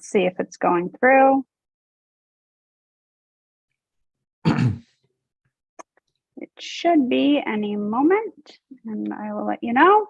let's see if it's going through. It should be any moment, and I will let you know.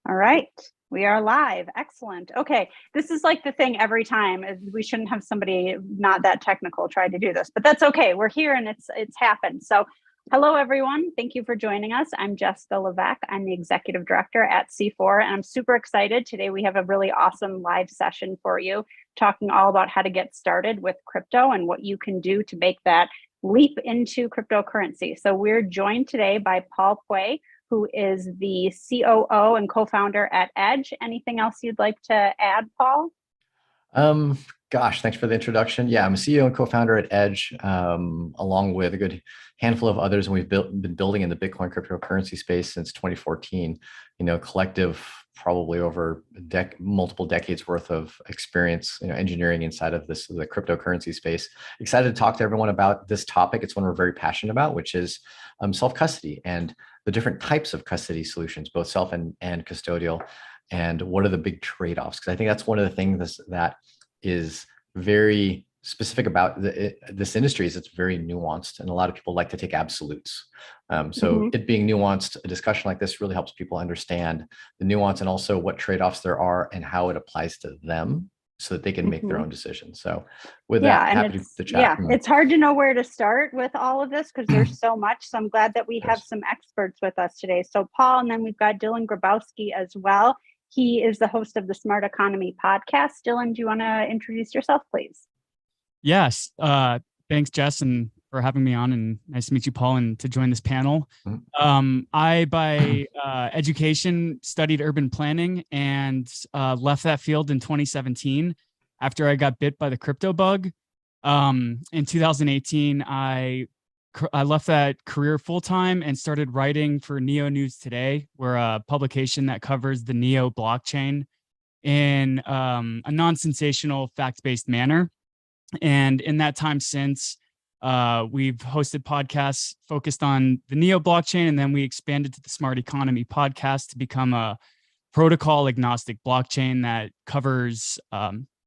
All right, we are live. Excellent. Okay, this is like the thing every time. We shouldn't have somebody not that technical try to do this, but that's okay. We're here and it's happened. So hello, everyone. Thank you for joining us. I'm Jessica Levesque. I'm the Executive Director at C4, and I'm super excited. Today, we have a really awesome live session for you, talking all about how to get started with crypto and what you can do to make that leap into cryptocurrency. So we're joined today by Paul Puey, who is the COO and co-founder at Edge. Anything else you'd like to add, Paul? Gosh, thanks for the introduction. Yeah, I'm a CEO and co-founder at Edge, along with a good handful of others, and we've been building in the Bitcoin cryptocurrency space since 2014. Collective probably over multiple decades worth of experience, engineering inside of the cryptocurrency space. Excited to talk to everyone about this topic. It's one we're very passionate about, which is self-custody and the different types of custody solutions, both self and custodial, and what are the big trade-offs? Because I think that's one of the things that is very specific about this industry is it's very nuanced, and a lot of people like to take absolutes. So it being nuanced, a discussion like this really helps people understand the nuance and also what trade-offs there are and how it applies to them, so that they can make their own decisions. So with that, happy to chat. Yeah, it's hard to know where to start with all of this because there's so much. So I'm glad that we have some experts with us today. So Paul, and then we've got Dylan Grabowski as well. He is the host of the Smart Economy podcast. Dylan, do you want to introduce yourself, please? Yes. Thanks, Jess, and for having me on, and nice to meet you, Paul, and to join this panel. I, by education, studied urban planning and left that field in 2017 after I got bit by the crypto bug. In 2018, I left that career full-time and started writing for Neo News Today. We're a publication that covers the Neo blockchain in a non-sensational, fact-based manner. And in that time since, we've hosted podcasts focused on the Neo blockchain, and then we expanded to the Smart Economy podcast to become a protocol agnostic blockchain that covers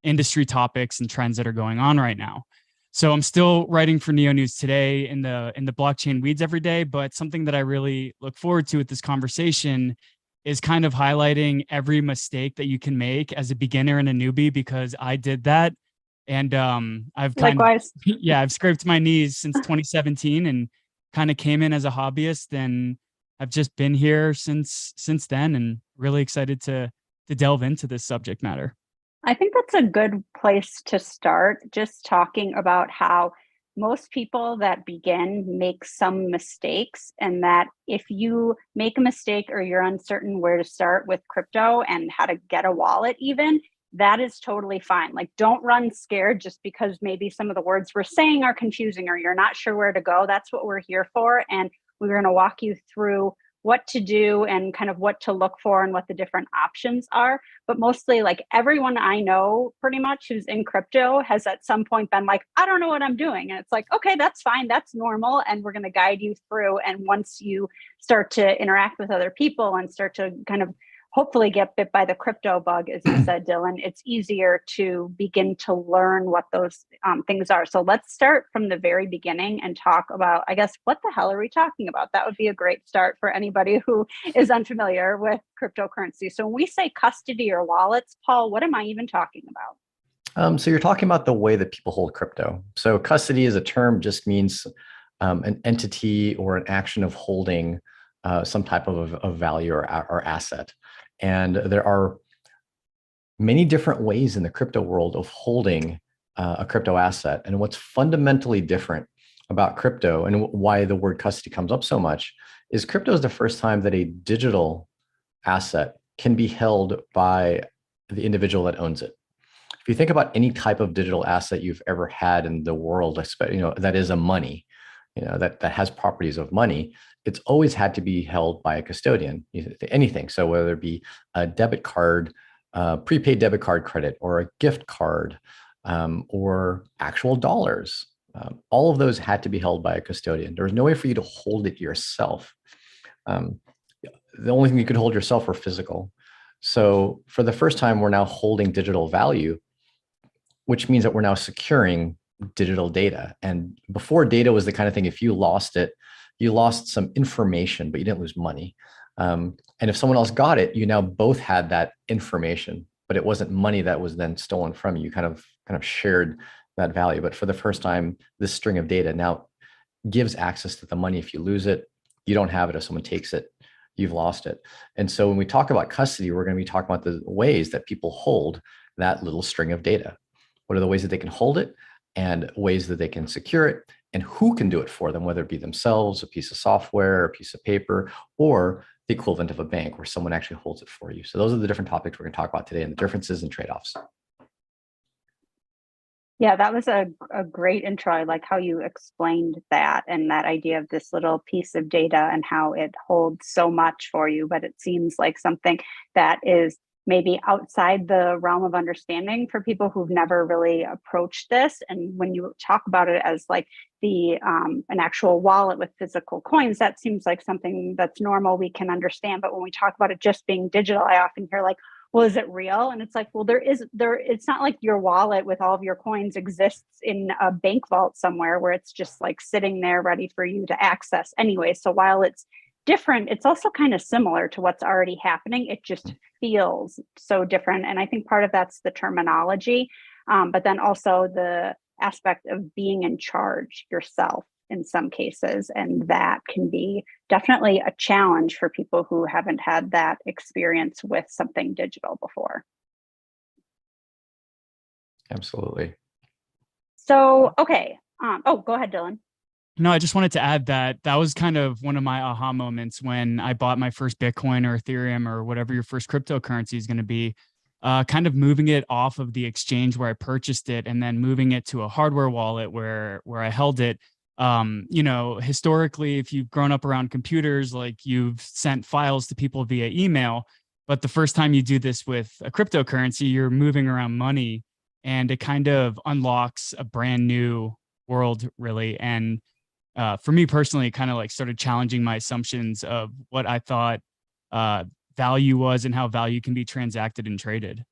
industry topics and trends that are going on right now. So I'm still writing for Neo News Today in the blockchain weeds every day, but something that I really look forward to with this conversation is kind of highlighting every mistake that you can make as a beginner and a newbie, because I did that. And I've I've scraped my knees since 2017 and kind of came in as a hobbyist, and I've just been here since then, and really excited to delve into this subject matter. I think that's a good place to start, just talking about how most people that begin make some mistakes, and that if you make a mistake or you're uncertain where to start with crypto and how to get a wallet even, that is totally fine. Like, don't run scared just because maybe some of the words we're saying are confusing or you're not sure where to go. That's what we're here for. And we're going to walk you through what to do and kind of what to look for and what the different options are. But mostly, like, everyone I know pretty much who's in crypto has at some point been like, I don't know what I'm doing. And it's like, okay, that's fine. That's normal. And we're going to guide you through. And once you start to interact with other people and start to kind of hopefully get bit by the crypto bug, as you said, Dylan, it's easier to begin to learn what those things are. So let's start from the very beginning and talk about, I guess, what the hell are we talking about? That would be a great start for anybody who is unfamiliar with cryptocurrency. So when we say custody or wallets, Paul, what am I even talking about? So you're talking about the way that people hold crypto. So custody as a term just means an entity or an action of holding some type of value or asset. And there are many different ways in the crypto world of holding a crypto asset. And what's fundamentally different about crypto, and why the word custody comes up so much, is crypto is the first time that a digital asset can be held by the individual that owns it. If you think about any type of digital asset you've ever had in the world, that is a money, that has properties of money, it's always had to be held by a custodian, anything. So whether it be a debit card, prepaid debit card credit, or a gift card, or actual dollars, All of those had to be held by a custodian. There was no way for you to hold it yourself. The only thing you could hold yourself were physical. So for the first time, we're now holding digital value, which means that we're now securing digital data. And before, data was the kind of thing, if you lost it, you lost some information, but you didn't lose money. And if someone else got it, you now both had that information, but it wasn't money that was then stolen from you. You kind of shared that value. But for the first time, this string of data now gives access to the money. If you lose it, you don't have it. If someone takes it, you've lost it. And so when we talk about custody, we're going to be talking about the ways that people hold that little string of data. What are the ways that they can hold it, and ways that they can secure it, and who can do it for them, whether it be themselves, a piece of software, a piece of paper, or the equivalent of a bank where someone actually holds it for you. So those are the different topics we're going to talk about today, and the differences and trade-offs. Yeah, that was a great intro. I like how you explained that, and that idea of this little piece of data and how it holds so much for you, but it seems like something that is maybe outside the realm of understanding for people who've never really approached this. And when you talk about it as like an actual wallet with physical coins, that seems like something that's normal, we can understand. But when we talk about it just being digital, I often hear like, well, is it real? And it's like, well, it's not like your wallet with all of your coins exists in a bank vault somewhere where it's just like sitting there ready for you to access anyway. So while it's different, it's also kind of similar to what's already happening. It just feels so different. And I think part of that's the terminology, but then also the aspect of being in charge yourself in some cases. And that can be definitely a challenge for people who haven't had that experience with something digital before. Absolutely. So, okay. Go ahead, Dylan. No, I just wanted to add that was kind of one of my aha moments when I bought my first Bitcoin or Ethereum or whatever your first cryptocurrency is going to be, kind of moving it off of the exchange where I purchased it and then moving it to a hardware wallet where I held it. Historically, if you've grown up around computers, like you've sent files to people via email, but the first time you do this with a cryptocurrency, you're moving around money, and it kind of unlocks a brand new world, really. And for me personally, it kind of like started challenging my assumptions of what I thought value was and how value can be transacted and traded.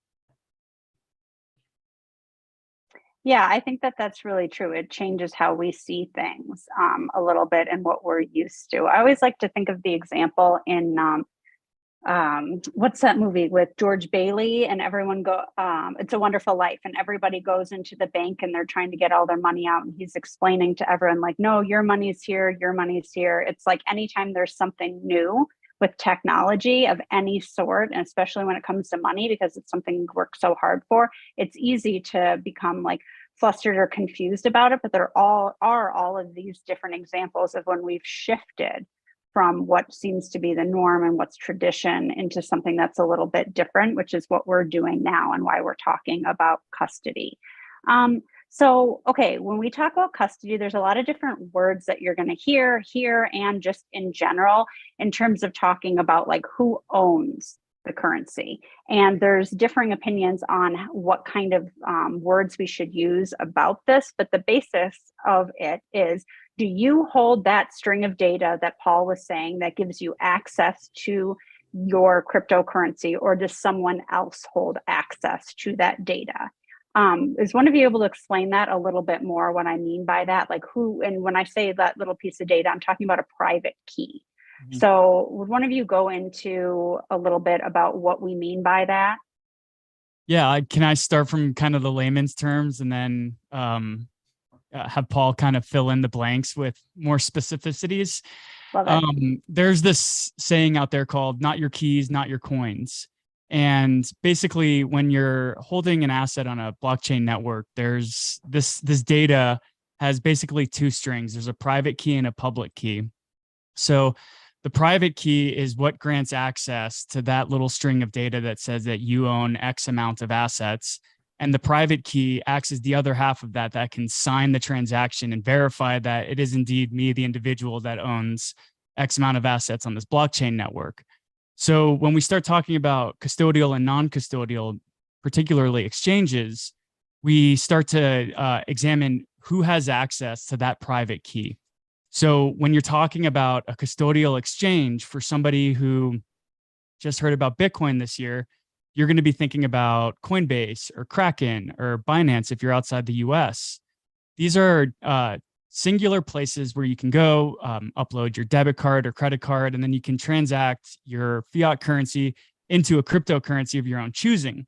Yeah, I think that that's really true. It changes how we see things a little bit and what we're used to. I always like to think of the example in what's that movie with George Bailey and everyone It's a Wonderful Life, and everybody goes into the bank and they're trying to get all their money out, and he's explaining to everyone like, no, your money's here, your money's here. It's like anytime there's something new with technology of any sort, and especially when it comes to money, because it's something we work so hard for, it's easy to become like flustered or confused about it. But there are all of these different examples of when we've shifted from what seems to be the norm and what's tradition into something that's a little bit different, which is what we're doing now and why we're talking about custody. So, okay, when we talk about custody, there's a lot of different words that you're going to hear here and just in general in terms of talking about like who owns the currency. And there's differing opinions on what kind of words we should use about this. But the basis of it is, do you hold that string of data that Paul was saying that gives you access to your cryptocurrency, or does someone else hold access to that data? Is one of you able to explain that a little bit more, what I mean by that? Like who, and when I say that little piece of data, I'm talking about a private key. Mm-hmm. So would one of you go into a little bit about what we mean by that? Yeah, can I start from kind of the layman's terms and then have Paul kind of fill in the blanks with more specificities? There's this saying out there called "not your keys, not your coins." And basically, when you're holding an asset on a blockchain network, there's this data has basically two strings. There's a private key and a public key. So the private key is what grants access to that little string of data that says that you own X amount of assets. And the private key acts as the other half of that can sign the transaction and verify that it is indeed me, the individual that owns X amount of assets on this blockchain network. So when we start talking about custodial and non-custodial, particularly exchanges, we start to examine who has access to that private key. So when you're talking about a custodial exchange for somebody who just heard about Bitcoin this year, you're going to be thinking about Coinbase or Kraken or Binance if you're outside the US. These are singular places where you can go upload your debit card or credit card, and then you can transact your fiat currency into a cryptocurrency of your own choosing.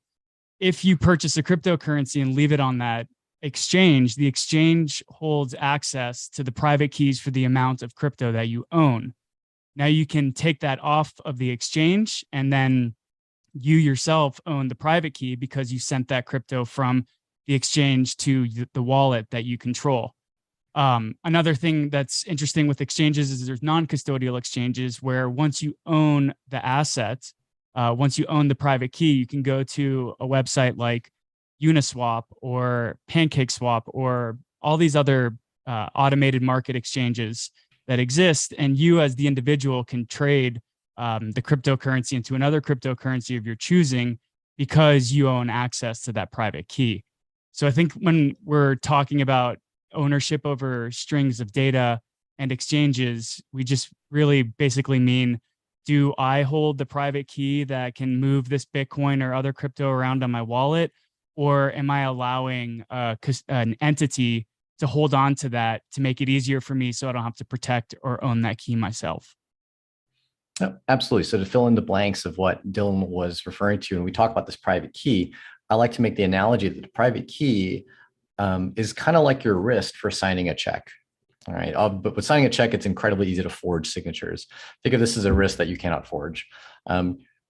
If you purchase a cryptocurrency and leave it on that exchange, the exchange holds access to the private keys for the amount of crypto that you own. Now you can take that off of the exchange, and then you yourself own the private key because you sent that crypto from the exchange to the wallet that you control. Another thing that's interesting with exchanges is there's non-custodial exchanges where once you own the asset, once you own the private key, you can go to a website like Uniswap or PancakeSwap or all these other automated market exchanges that exist, and you as the individual can trade the cryptocurrency into another cryptocurrency of your choosing because you own access to that private key. So I think when we're talking about ownership over strings of data and exchanges, we just really basically mean, do I hold the private key that can move this Bitcoin or other crypto around on my wallet? Or am I allowing an entity to hold on to that to make it easier for me so I don't have to protect or own that key myself? Oh, absolutely. So to fill in the blanks of what Dylan was referring to, and we talk about this private key, I like to make the analogy that the private key is kind of like your wrist for signing a check. All right. But with signing a check, it's incredibly easy to forge signatures. Think of this as a wrist that you cannot forge.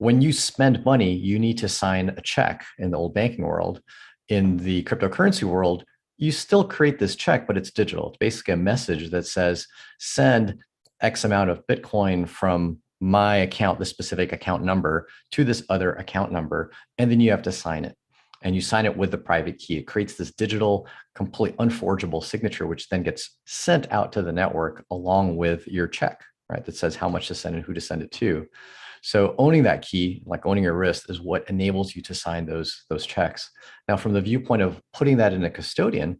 When you spend money, you need to sign a check in the old banking world. In the cryptocurrency world, you still create this check, but it's digital. It's basically a message that says, send X amount of Bitcoin from my account, the specific account number, to this other account number. And then you have to sign it. And you sign it with the private key. It creates this digital, complete unforgeable signature, which then gets sent out to the network along with your check, right? That says how much to send and who to send it to. So owning that key, like owning your wrist, is what enables you to sign those checks. Now, from the viewpoint of putting that in a custodian,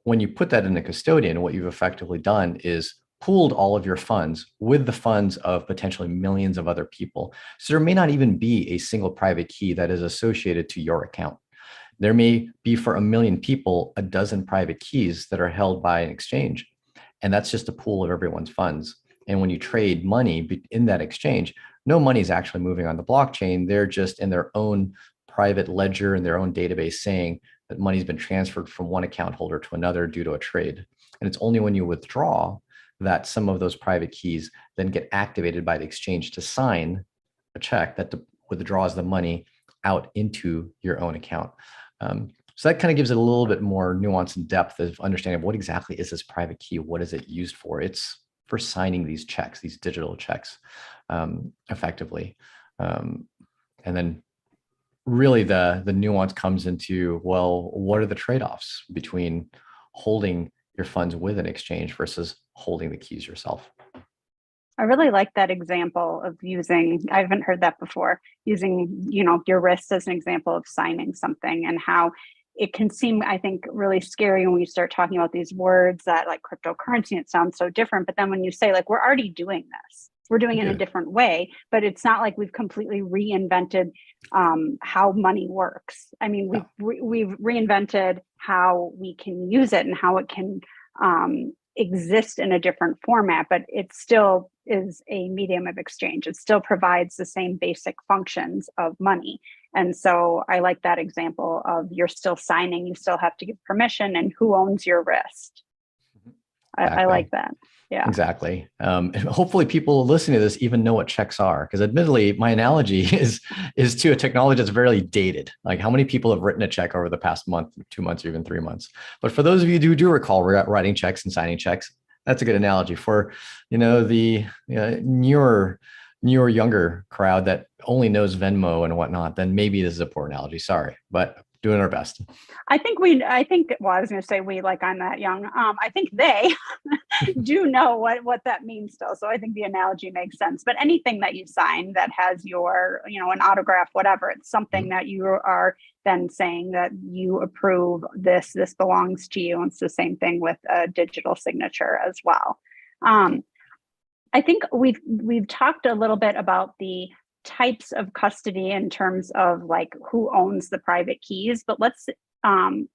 when you put that in a custodian, what you've effectively done is pooled all of your funds with the funds of potentially millions of other people. So there may not even be a single private key that is associated to your account. There may be, for 1 million people, a dozen private keys that are held by an exchange. And that's just a pool of everyone's funds. And when you trade money in that exchange, no money is actually moving on the blockchain. They're just in their own private ledger in their own database saying that money's been transferred from one account holder to another due to a trade. And it's only when you withdraw that some of those private keys then get activated by the exchange to sign a check that withdraws the money out into your own account. So that kind of gives it a little bit more nuance and depth of understanding what exactly is this private key? What is it used for? It's for signing these checks, these digital checks, effectively. And then really the nuance comes into, well, what are the trade-offs between holding your funds with an exchange versus holding the keys yourself? I really like that example of using, I haven't heard that before, using, your wrist as an example of signing something, and how it can seem, I think, really scary when you start talking about these words that like cryptocurrency, it sounds so different. But then when you say, like, we're already doing this, we're doing it in a different way, but it's not like we've completely reinvented how money works. I mean, we've reinvented how we can use it and how it can exist in a different format, but it still is a medium of exchange. It still provides the same basic functions of money. And so I like that example of you're still signing, you still have to give permission, and who owns your wrist. Exactly. I like that. Yeah, exactly. And hopefully people listening to this even know what checks are, because admittedly, my analogy is to a technology that's very dated. Like, how many people have written a check over the past month, 2 months, or even 3 months? But for those of you who do recall writing checks and signing checks, that's a good analogy. For the newer, younger crowd that only knows Venmo and whatnot, then maybe this is a poor analogy. Sorry, but doing our best. I think, well, I was going to say we, like I'm that young. I think they do know what that means still. So I think the analogy makes sense. But anything that you sign that has your, an autograph, whatever, it's something that you are then saying that you approve this belongs to you. And it's the same thing with a digital signature as well. I think we've talked a little bit about the types of custody in terms of like who owns the private keys, but let's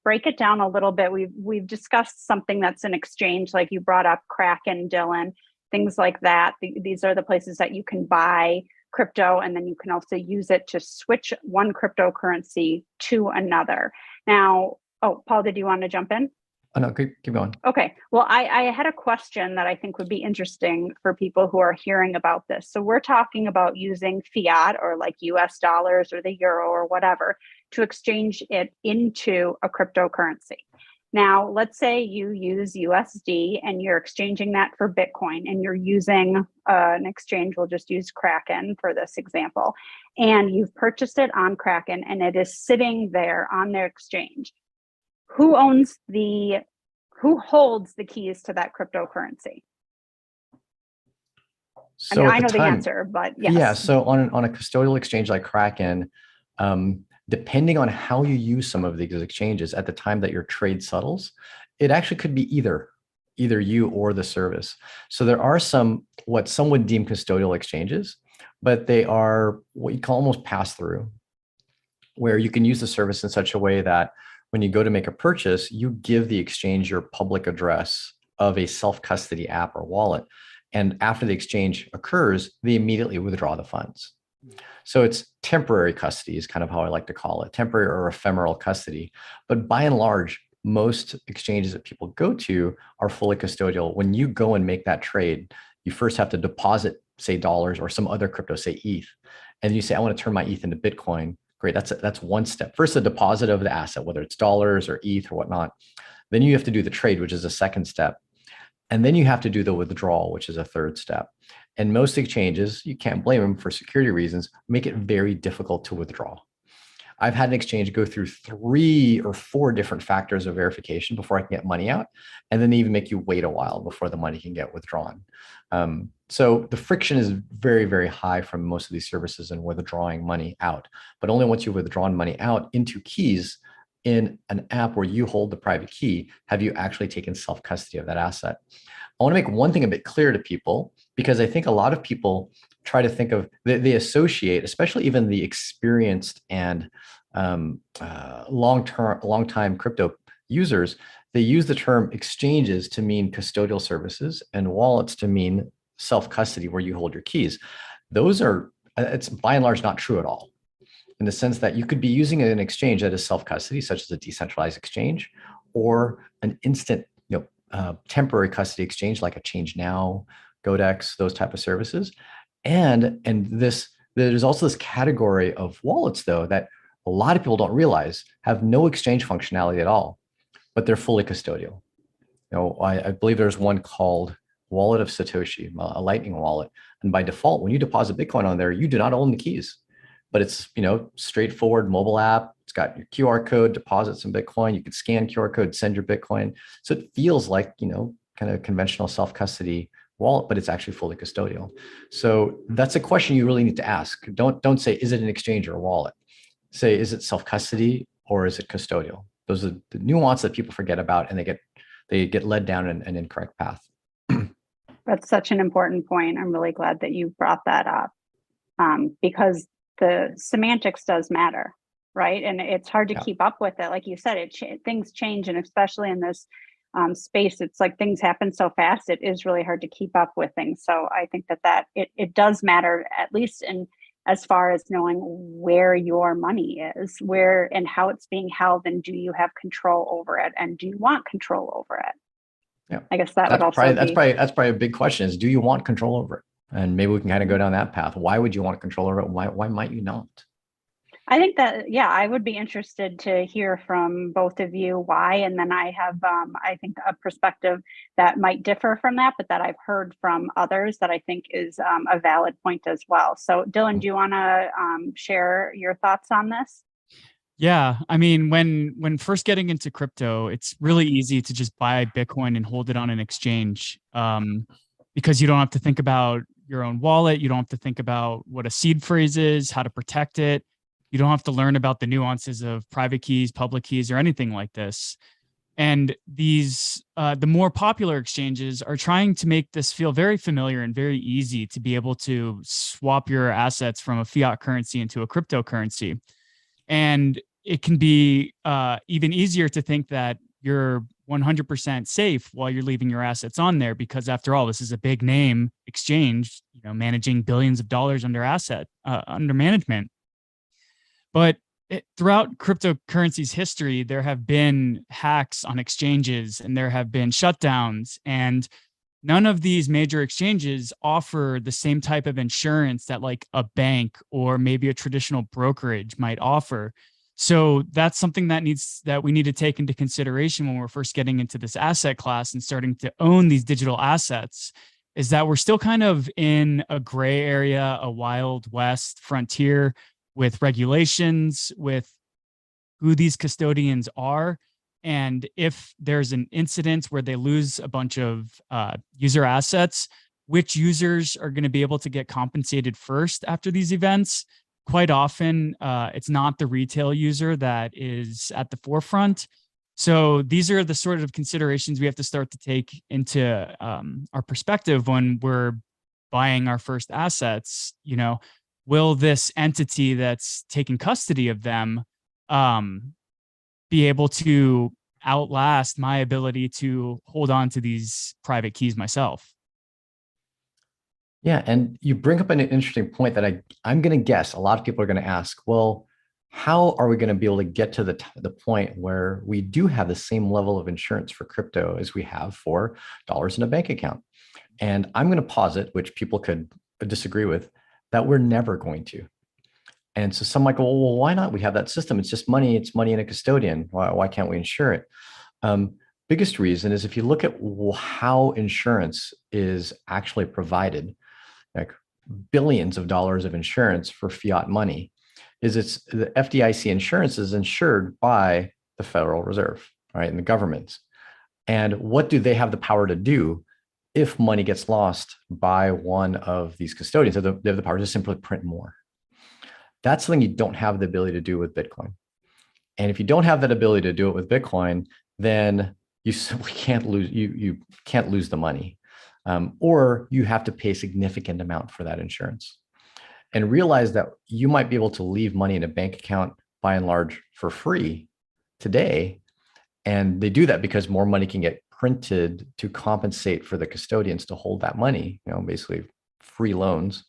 break it down a little bit. We've discussed something that's an exchange, like you brought up Kraken, Dylan, things like that. These are the places that you can buy crypto, and then you can also use it to switch one cryptocurrency to another. Now, Paul, did you want to jump in? Oh, no, keep going. Okay. Well, I had a question that I think would be interesting for people who are hearing about this. So we're talking about using fiat or like US dollars or the euro or whatever to exchange it into a cryptocurrency. Now, let's say you use USD and you're exchanging that for Bitcoin, and you're using an exchange. We'll just use Kraken for this example. And you've purchased it on Kraken and it is sitting there on their exchange. Who holds the keys to that cryptocurrency? So I know the answer, but yes. Yeah. So on a custodial exchange like Kraken, depending on how you use some of these exchanges at the time that your trade settles, it actually could be either you or the service. So there are what some would deem custodial exchanges, but they are what you call almost pass through, where you can use the service in such a way that when you go to make a purchase, you give the exchange your public address of a self-custody app or wallet. And after the exchange occurs, they immediately withdraw the funds. So it's temporary custody is kind of how I like to call it, temporary or ephemeral custody. But by and large, most exchanges that people go to are fully custodial. When you go and make that trade, you first have to deposit, say, dollars or some other crypto, say ETH. And you say, I want to turn my ETH into Bitcoin. Great, that's one step. First, the deposit of the asset, whether it's dollars or ETH or whatnot. Then you have to do the trade, which is a second step. And then you have to do the withdrawal, which is a third step. And most exchanges, you can't blame them for security reasons, make it very difficult to withdraw. I've had an exchange go through 3 or 4 different factors of verification before I can get money out. And then they even make you wait a while before the money can get withdrawn. So the friction is very, very high from most of these services in withdrawing money out. But only once you've withdrawn money out into keys in an app where you hold the private key, have you actually taken self-custody of that asset. I want to make one thing a bit clear to people, because I think a lot of people try to think of, they associate, especially even the experienced and long-time crypto users, they use the term exchanges to mean custodial services and wallets to mean self-custody where you hold your keys. It's by and large not true at all, in the sense that you could be using an exchange that is self-custody, such as a decentralized exchange, or an instant, temporary custody exchange like a Change Now, Godex, those type of services. And there's also this category of wallets, though, that a lot of people don't realize have no exchange functionality at all, but they're fully custodial. I believe there's one called Wallet of Satoshi, a Lightning wallet. And by default, when you deposit Bitcoin on there, you do not own the keys, but it's, straightforward mobile app. It's got your QR code, deposit some Bitcoin. You can scan QR code, send your Bitcoin. So it feels like, kind of conventional self-custody wallet, but it's actually fully custodial. So that's a question you really need to ask. Don't say, is it an exchange or a wallet? Say, is it self-custody or is it custodial? Those are the nuance that people forget about, and they get led down an incorrect path. That's such an important point. I'm really glad that you brought that up, because the semantics does matter, right? And it's hard to keep up with it. Like you said, things change, and especially in this space, it's like things happen so fast. It is really hard to keep up with things. So I think that it does matter, at least in as far as knowing where your money is, where and how it's being held, and do you have control over it, and do you want control over it? Yeah, I guess that's probably a big question: is do you want control over it? And maybe we can kind of go down that path. Why would you want control over it? Why might you not? I think that, I would be interested to hear from both of you why. And then I have, I think, a perspective that might differ from that, but that I've heard from others that I think is a valid point as well. So Dylan, do you want to share your thoughts on this? Yeah, I mean, when first getting into crypto, it's really easy to just buy Bitcoin and hold it on an exchange, because you don't have to think about your own wallet. You don't have to think about what a seed phrase is, how to protect it. You don't have to learn about the nuances of private keys, public keys, or anything like this. And these, the more popular exchanges are trying to make this feel very familiar and very easy to be able to swap your assets from a fiat currency into a cryptocurrency. And it can be even easier to think that you're 100% safe while you're leaving your assets on there, because after all, this is a big name exchange, managing billions of dollars under management. But throughout cryptocurrency's history, there have been hacks on exchanges and there have been shutdowns, and none of these major exchanges offer the same type of insurance that like a bank or maybe a traditional brokerage might offer. So that's something that we need to take into consideration when we're first getting into this asset class and starting to own these digital assets, is that we're still kind of in a gray area, a wild west frontier with regulations, with who these custodians are. And if there's an incident where they lose a bunch of user assets, which users are going to be able to get compensated first after these events? Quite often, it's not the retail user that is at the forefront. So these are the sort of considerations we have to start to take into our perspective when we're buying our first assets. Will this entity that's taking custody of them be able to outlast my ability to hold on to these private keys myself? Yeah, and you bring up an interesting point that I'm going to guess a lot of people are going to ask, well, how are we going to be able to get to the point where we do have the same level of insurance for crypto as we have for dollars in a bank account? And I'm going to posit, which people could disagree with, that we're never going to. And so some might go, well, why not? We have that system. It's just money. It's money in a custodian. Why can't we insure it? Biggest reason is if you look at how insurance is actually provided, like billions of dollars of insurance for fiat money, is it's the FDIC insurance is insured by the Federal Reserve, right, and the governments. And what do they have the power to do if money gets lost by one of these custodians? So they have the power to simply print more. That's something you don't have the ability to do with Bitcoin. And if you don't have that ability to do it with Bitcoin, then you simply can't lose, you can't lose the money. Or you have to pay a significant amount for that insurance. And realize that you might be able to leave money in a bank account by and large for free today. And they do that because more money can get printed to compensate for the custodians to hold that money, basically free loans.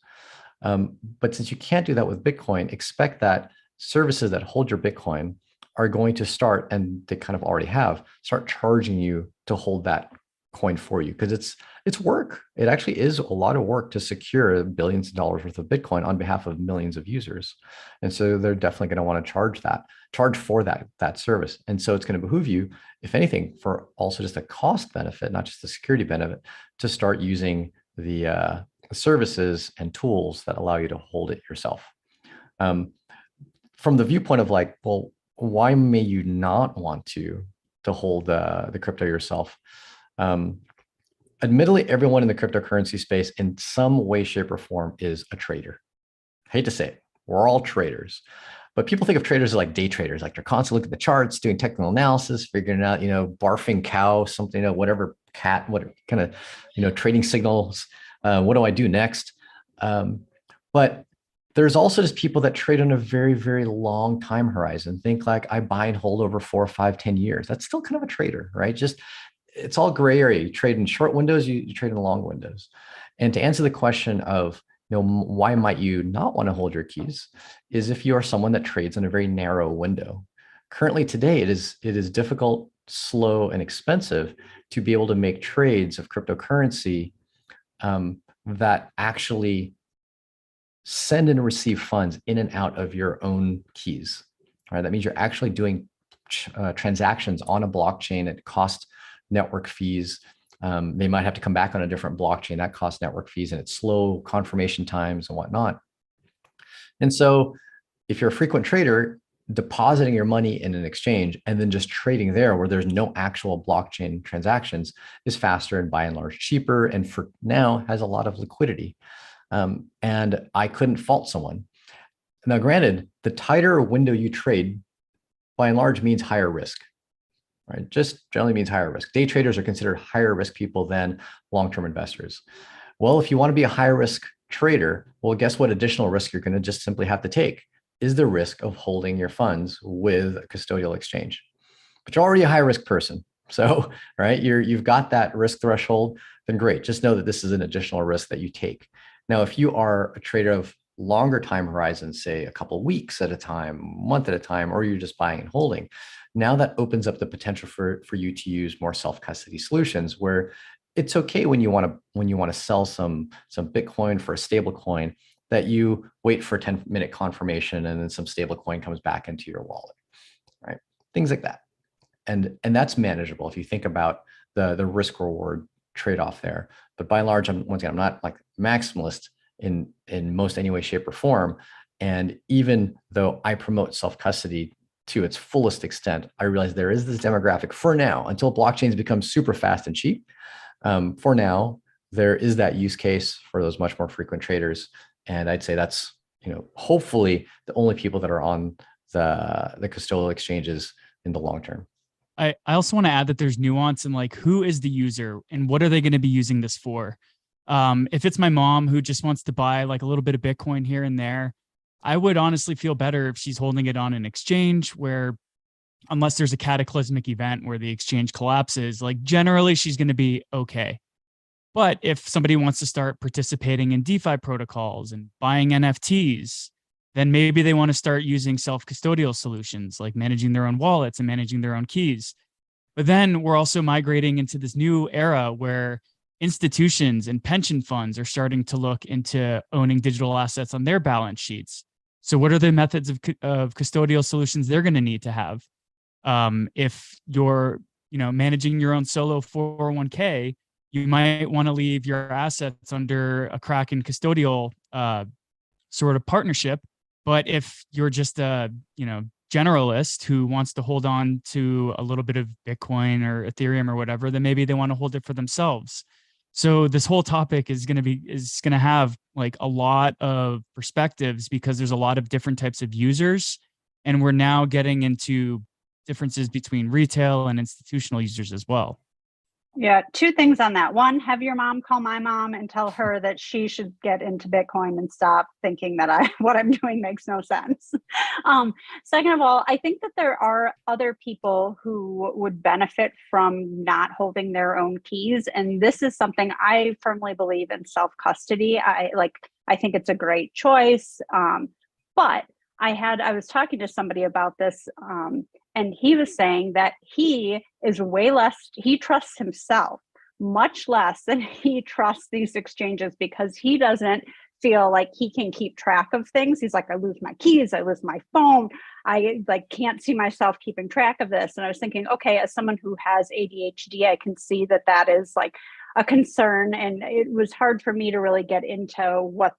But since you can't do that with Bitcoin, expect that services that hold your Bitcoin are going to start, and they kind of already have, start charging you to hold that coin for you, because it's work. It actually is a lot of work to secure billions of dollars worth of Bitcoin on behalf of millions of users. And so they're definitely going to want to charge for that service. And so it's going to behoove you, if anything, for also just a cost benefit, not just the security benefit, to start using the services and tools that allow you to hold it yourself. From the viewpoint of like, well, why may you not want to hold the crypto yourself? Admittedly, everyone in the cryptocurrency space in some way, shape, or form is a trader. I hate to say it, we're all traders. But people think of traders as like day traders, like they're constantly looking at the charts, doing technical analysis, figuring out, barfing cow, something, whatever cat, what kind of, trading signals. What do I do next? But there's also just people that trade on a very, very long time horizon. Think like I buy and hold over 4, 5, 10 years. That's still kind of a trader, right? Just it's all gray area. You trade in short windows, you trade in long windows. And to answer the question of, why might you not want to hold your keys, is if you are someone that trades in a very narrow window. Currently today, it is difficult, slow, and expensive to be able to make trades of cryptocurrency that actually send and receive funds in and out of your own keys. Right? That means you're actually doing transactions on a blockchain. It costs network fees. They might have to come back on a different blockchain that costs network fees, and it's slow confirmation times and whatnot. And so if you're a frequent trader, depositing your money in an exchange and then just trading there where there's no actual blockchain transactions is faster and by and large cheaper. And for now has a lot of liquidity. And I couldn't fault someone. Now, granted, the tighter window you trade by and large means higher risk, right? Just generally means higher risk. Day traders are considered higher risk people than long-term investors. Well, if you want to be a higher risk trader, well, guess what additional risk you're going to just simply have to take is the risk of holding your funds with a custodial exchange. But you're already a high risk person. So, right, you've got that risk threshold, then great. Just know that this is an additional risk that you take. Now, if you are a trader of longer time horizons, say a couple of weeks at a time, month at a time, or you're just buying and holding, now that opens up the potential for you to use more self-custody solutions where it's okay when you want to sell some Bitcoin for a stable coin that you wait for a 10-minute confirmation and then some stable coin comes back into your wallet, right? Things like that. And that's manageable if you think about the risk reward trade-off there. But by and large, once again, I'm not like maximalist in most any way, shape, or form. And even though I promote self-custody to its fullest extent, I realize there is this demographic for now until blockchains become super fast and cheap. For now, there is that use case for those much more frequent traders. And I'd say that's, hopefully the only people that are on the custodial exchanges in the long term. I also want to add that there's nuance in like, who is the user and what are they going to be using this for? If it's my mom who just wants to buy like a little bit of Bitcoin here and there, I would honestly feel better if she's holding it on an exchange where, unless there's a cataclysmic event where the exchange collapses, like generally she's going to be okay. But if somebody wants to start participating in DeFi protocols and buying NFTs, then maybe they want to start using self-custodial solutions like managing their own wallets and managing their own keys. But then we're also migrating into this new era where institutions and pension funds are starting to look into owning digital assets on their balance sheets. So what are the methods of custodial solutions they're going to need to have? If you're, managing your own solo 401k, you might want to leave your assets under a Kraken custodial sort of partnership. But if you're just a, generalist who wants to hold on to a little bit of Bitcoin or Ethereum or whatever, then maybe they want to hold it for themselves. So this whole topic is going to have like a lot of perspectives because there's a lot of different types of users. And we're now getting into differences between retail and institutional users as well. Yeah, two things on that. One, have your mom call my mom and tell her that she should get into Bitcoin and stop thinking that what I'm doing makes no sense. Second of all, I think that there are other people who would benefit from not holding their own keys. And this is something I firmly believe in self-custody. I think it's a great choice. But I was talking to somebody about this, and he was saying that he trusts himself much less than he trusts these exchanges because he doesn't feel like he can keep track of things. He's like, I lose my keys, I lose my phone. I can't see myself keeping track of this. And I was thinking, okay, as someone who has ADHD, I can see that is like a concern. And it was hard for me to really get into what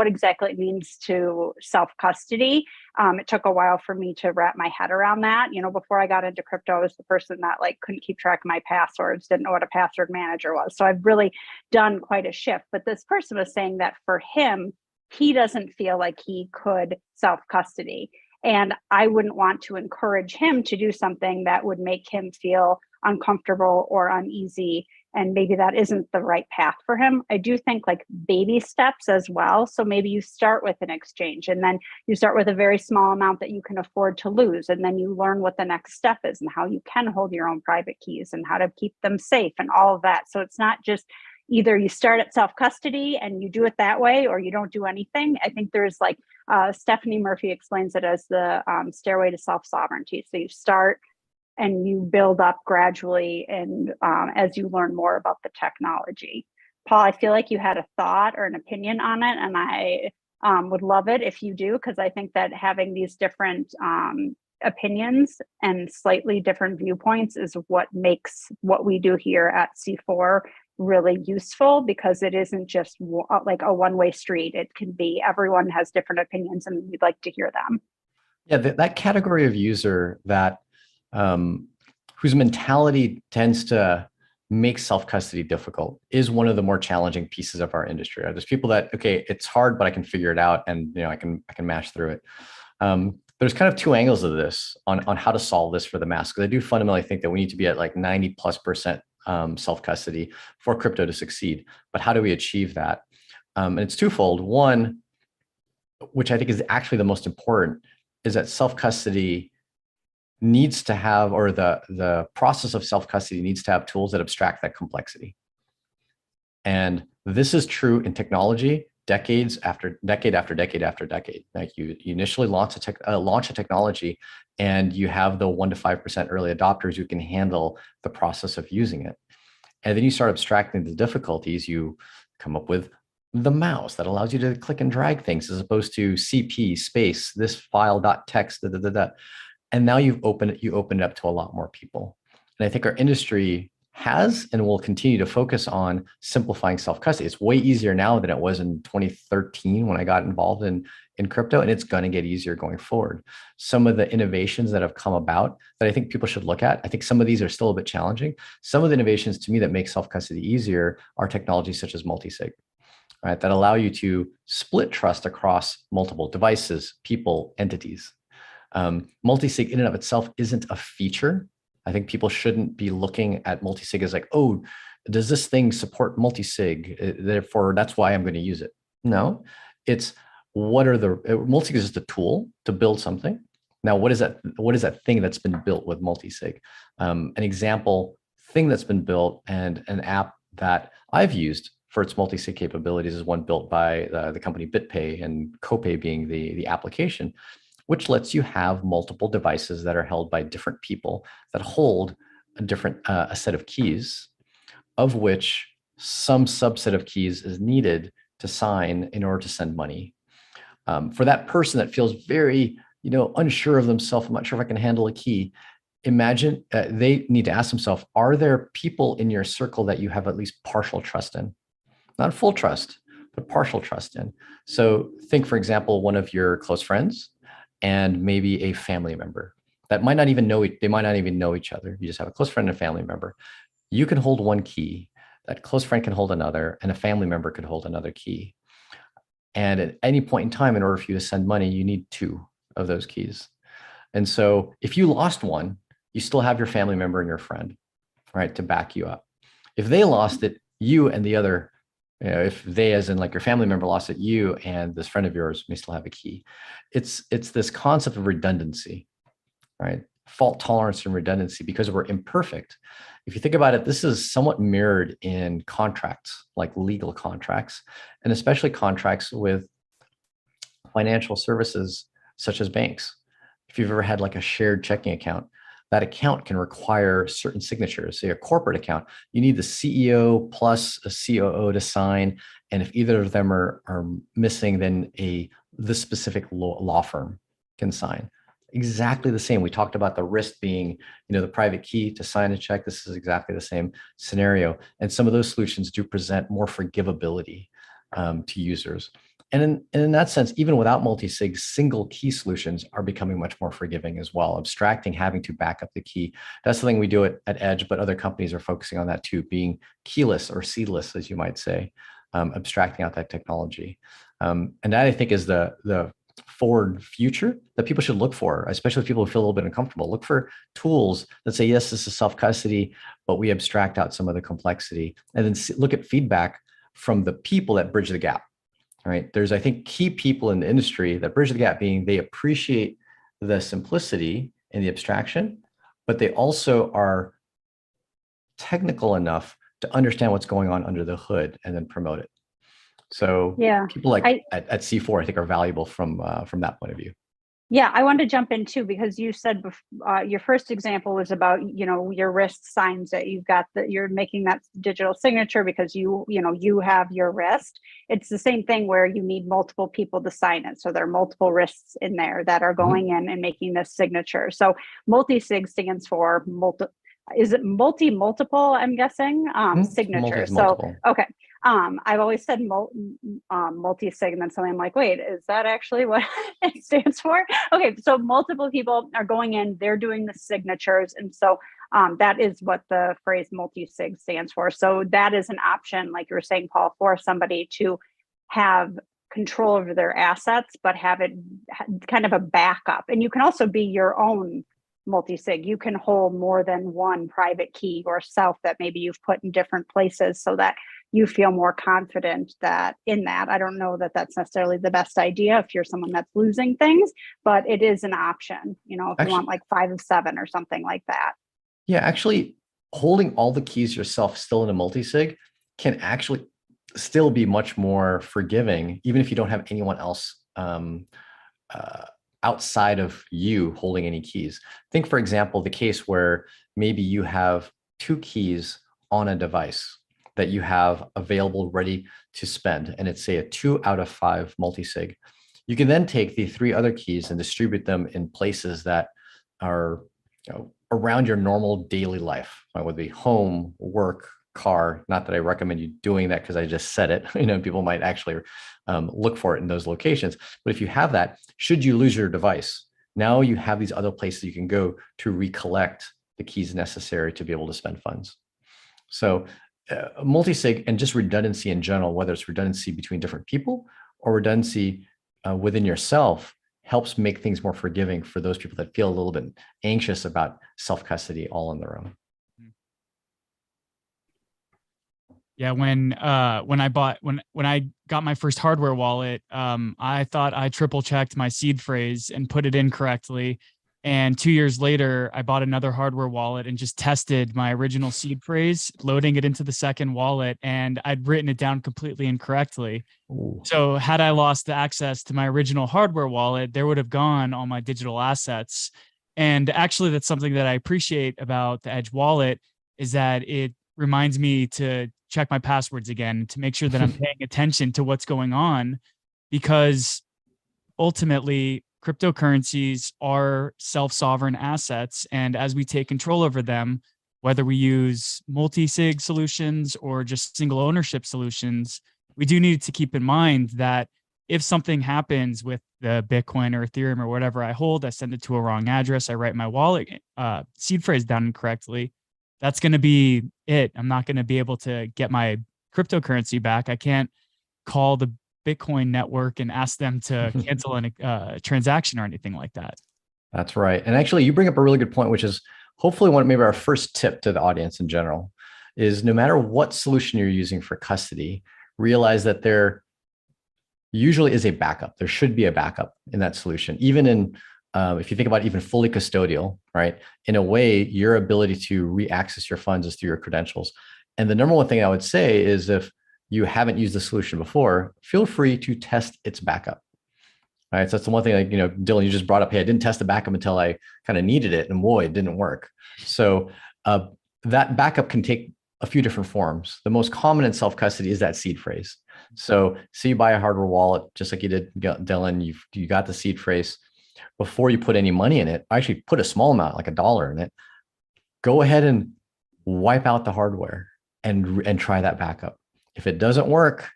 exactly it means to self-custody. It took a while for me to wrap my head around that. Before I got into crypto, I was the person that couldn't keep track of my passwords, didn't know what a password manager was. So I've really done quite a shift. But this person was saying that for him, he doesn't feel like he could self-custody. And I wouldn't want to encourage him to do something that would make him feel uncomfortable or uneasy. And maybe that isn't the right path for him. I do think baby steps as well. So maybe you start with an exchange and then you start with a very small amount that you can afford to lose. And then you learn what the next step is and how you can hold your own private keys and how to keep them safe and all of that. So it's not just either you start at self-custody and you do it that way or you don't do anything. I think there's Stephanie Murphy explains it as the stairway to self-sovereignty. So you start and you build up gradually and as you learn more about the technology. Paul, I feel like you had a thought or an opinion on it, and I would love it if you do, because I think that having these different opinions and slightly different viewpoints is what makes what we do here at C4 really useful, because it isn't just a one-way street. It can be everyone has different opinions and we'd like to hear them. Yeah, that category of user that whose mentality tends to make self-custody difficult is one of the more challenging pieces of our industry. There's people that, okay, it's hard, but I can figure it out, and I can mash through it. There's kind of two angles of this on how to solve this for the mass, because I do fundamentally think that we need to be at like 90+% self-custody for crypto to succeed. But how do we achieve that? And it's twofold. One, which I think is actually the most important, is that self-custody needs to have, or the process of self-custody needs to have tools that abstract that complexity. And this is true in technology, decade after decade after decade. Like you initially launch a technology, and you have the 1 to 5% early adopters who can handle the process of using it. And then you start abstracting the difficulties. You come up with the mouse that allows you to click and drag things, as opposed to CP space, this file.txt, And now you open it up to a lot more people. And I think our industry has and will continue to focus on simplifying self-custody. It's way easier now than it was in 2013 when I got involved in crypto, and it's going to get easier going forward. Some of the innovations that have come about that I think people should look at, I think some of these are still a bit challenging. Some of the innovations to me that make self-custody easier are technologies such as multi-sig, right, that allow you to split trust across multiple devices, people, entities. Multi-sig in and of itself isn't a feature. I think people shouldn't be looking at multi-sig as like, oh, does this thing support multi-sig? Therefore, that's why I'm going to use it. No, it's multi-sig is just a tool to build something. Now, what is that thing that's been built with multi-sig? An example thing that's been built, and an app that I've used for its multi-sig capabilities is one built by the company BitPay, and CoPay being the application, which lets you have multiple devices that are held by different people that hold a set of keys, of which some subset of keys is needed to sign in order to send money. For that person that feels very, unsure of themselves, I'm not sure if I can handle a key. Imagine they need to ask themselves, are there people in your circle that you have at least partial trust in? Not full trust, but partial trust in. So think, for example, one of your close friends and maybe a family member that might not even know each other. You just have a close friend and a family member. You can hold one key, that close friend can hold another, and a family member could hold another key. And at any point in time, in order for you to send money, you need two of those keys. And so if you lost one, you still have your family member and your friend, right, to back you up. If they lost it, you and the other, if they, as in like your family member, lost it, you and this friend of yours may still have a key. It's this concept of redundancy, right? Fault tolerance and redundancy, because we're imperfect. If you think about it, this is somewhat mirrored in contracts, like legal contracts, and especially contracts with financial services such as banks. If you've ever had like a shared checking account, that account can require certain signatures. Say a corporate account, you need the CEO plus a COO to sign. And if either of them are missing, then the specific law firm can sign. Exactly the same. We talked about the wrist being, the private key to sign a check. This is exactly the same scenario. And some of those solutions do present more forgivability to users. And in that sense, even without multi-sig, single key solutions are becoming much more forgiving as well. Abstracting having to back up the key. That's the thing we do at Edge, but other companies are focusing on that too, being keyless or seedless, as you might say, abstracting out that technology. And that, I think, is the forward future that people should look for, especially if people feel a little bit uncomfortable. Look for tools that say, yes, this is self-custody, but we abstract out some of the complexity. And then look at feedback from the people that bridge the gap. Right. There's, I think, key people in the industry that bridge the gap, being they appreciate the simplicity and the abstraction, but they also are technical enough to understand what's going on under the hood and then promote it. So yeah, people like at C4, I think, are valuable from that point of view. Yeah, I wanted to jump in too, because you said your first example was about, your wrist signs that you've got, that you're making that digital signature because you have your wrist. It's the same thing where you need multiple people to sign it. So there are multiple wrists in there that are going in and making this signature. So multi-sig stands for multiple, I'm guessing, signature. So, okay. I've always said multi-sig, and then something I'm like, wait, is that actually what it stands for? Okay, so multiple people are going in, they're doing the signatures. And so that is what the phrase multi-sig stands for. So that is an option, like you were saying, Paul, for somebody to have control over their assets, but have it kind of a backup. And you can also be your own multi-sig. You can hold more than one private key yourself that maybe you've put in different places so that you feel more confident that in that. I don't know that that's necessarily the best idea if you're someone that's losing things, but it is an option, you know, if you want like 5 of 7 or something like that. Yeah, actually holding all the keys yourself still in a multi-sig can actually still be much more forgiving, even if you don't have anyone else outside of you holding any keys. Think, for example, the case where maybe you have 2 keys on a device that you have available ready to spend, and it's, say, a 2 out of 5 multi-sig. You can then take the 3 other keys and distribute them in places that are, you know, around your normal daily life, whether it be home, work, car. Not that I recommend you doing that because I just said it. You know, people might actually look for it in those locations. But if you have that, should you lose your device, now you have these other places you can go to recollect the keys necessary to be able to spend funds. So multi-sig and just redundancy in general, whether it's redundancy between different people or redundancy within yourself, helps make things more forgiving for those people that feel a little bit anxious about self-custody all on their own. Yeah, when I got my first hardware wallet, I thought I triple checked my seed phrase and put it in correctly. And 2 years later, I bought another hardware wallet and just tested my original seed phrase, loading it into the second wallet, and I'd written it down completely incorrectly. Ooh. So had I lost the access to my original hardware wallet, there would have gone all my digital assets. And actually, that's something that I appreciate about the Edge wallet, is that it reminds me to check my passwords again, to make sure that I'm paying attention to what's going on, because ultimately cryptocurrencies are self-sovereign assets. And as we take control over them, whether we use multi-sig solutions or just single ownership solutions, we do need to keep in mind that if something happens with the Bitcoin or Ethereum or whatever I hold, I send it to a wrong address, I write my wallet seed phrase down incorrectly, that's going to be it. I'm not going to be able to get my cryptocurrency back. I can't call the Bitcoin network and ask them to cancel a transaction or anything like that. That's right. And actually, you bring up a really good point, which is hopefully maybe our first tip to the audience in general, is no matter what solution you're using for custody, realize that there usually is a backup. There should be a backup in that solution. Even in, if you think about even fully custodial, right? In a way, your ability to re-access your funds is through your credentials. And the number one thing I would say is, if you haven't used the solution before, feel free to test its backup. All right. So that's the one thing, like, you know, Dylan, you just brought up, hey, I didn't test the backup until I kind of needed it, and boy, it didn't work. So that backup can take a few different forms. The most common in self-custody is that seed phrase. So say you buy a hardware wallet, just like you did, Dylan, you got the seed phrase. Before you put any money in it, actually put a small amount, like $1 in it, go ahead and wipe out the hardware and try that backup. If it doesn't work,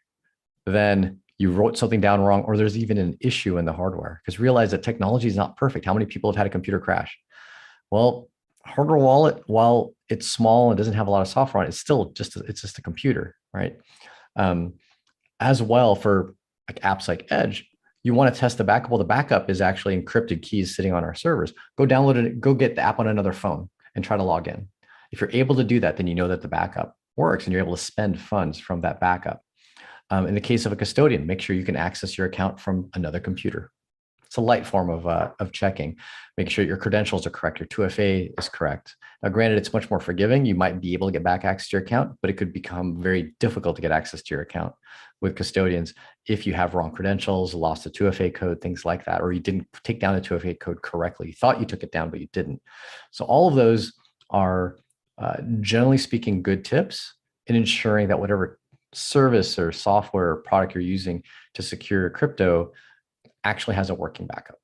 then you wrote something down wrong, or there's even an issue in the hardware. Because realize that technology is not perfect. How many people have had a computer crash? Well, hardware wallet, while it's small and doesn't have a lot of software on it, it's still just a computer, right? As well, for like apps like Edge, you want to test the backup. Well, the backup is actually encrypted keys sitting on our servers. Go download it, go get the app on another phone and try to log in. If you're able to do that, then you know that the backup works and you're able to spend funds from that backup. In the case of a custodian, make sure you can access your account from another computer. It's a light form of checking. Make sure your credentials are correct. Your 2FA is correct. Now, granted, it's much more forgiving. You might be able to get back access to your account, but it could become very difficult to get access to your account with custodians if you have wrong credentials, lost a 2FA code, things like that, or you didn't take down the 2FA code correctly. You thought you took it down, but you didn't. So all of those are, generally speaking, good tips in ensuring that whatever service or software or product you're using to secure your crypto actually has a working backup.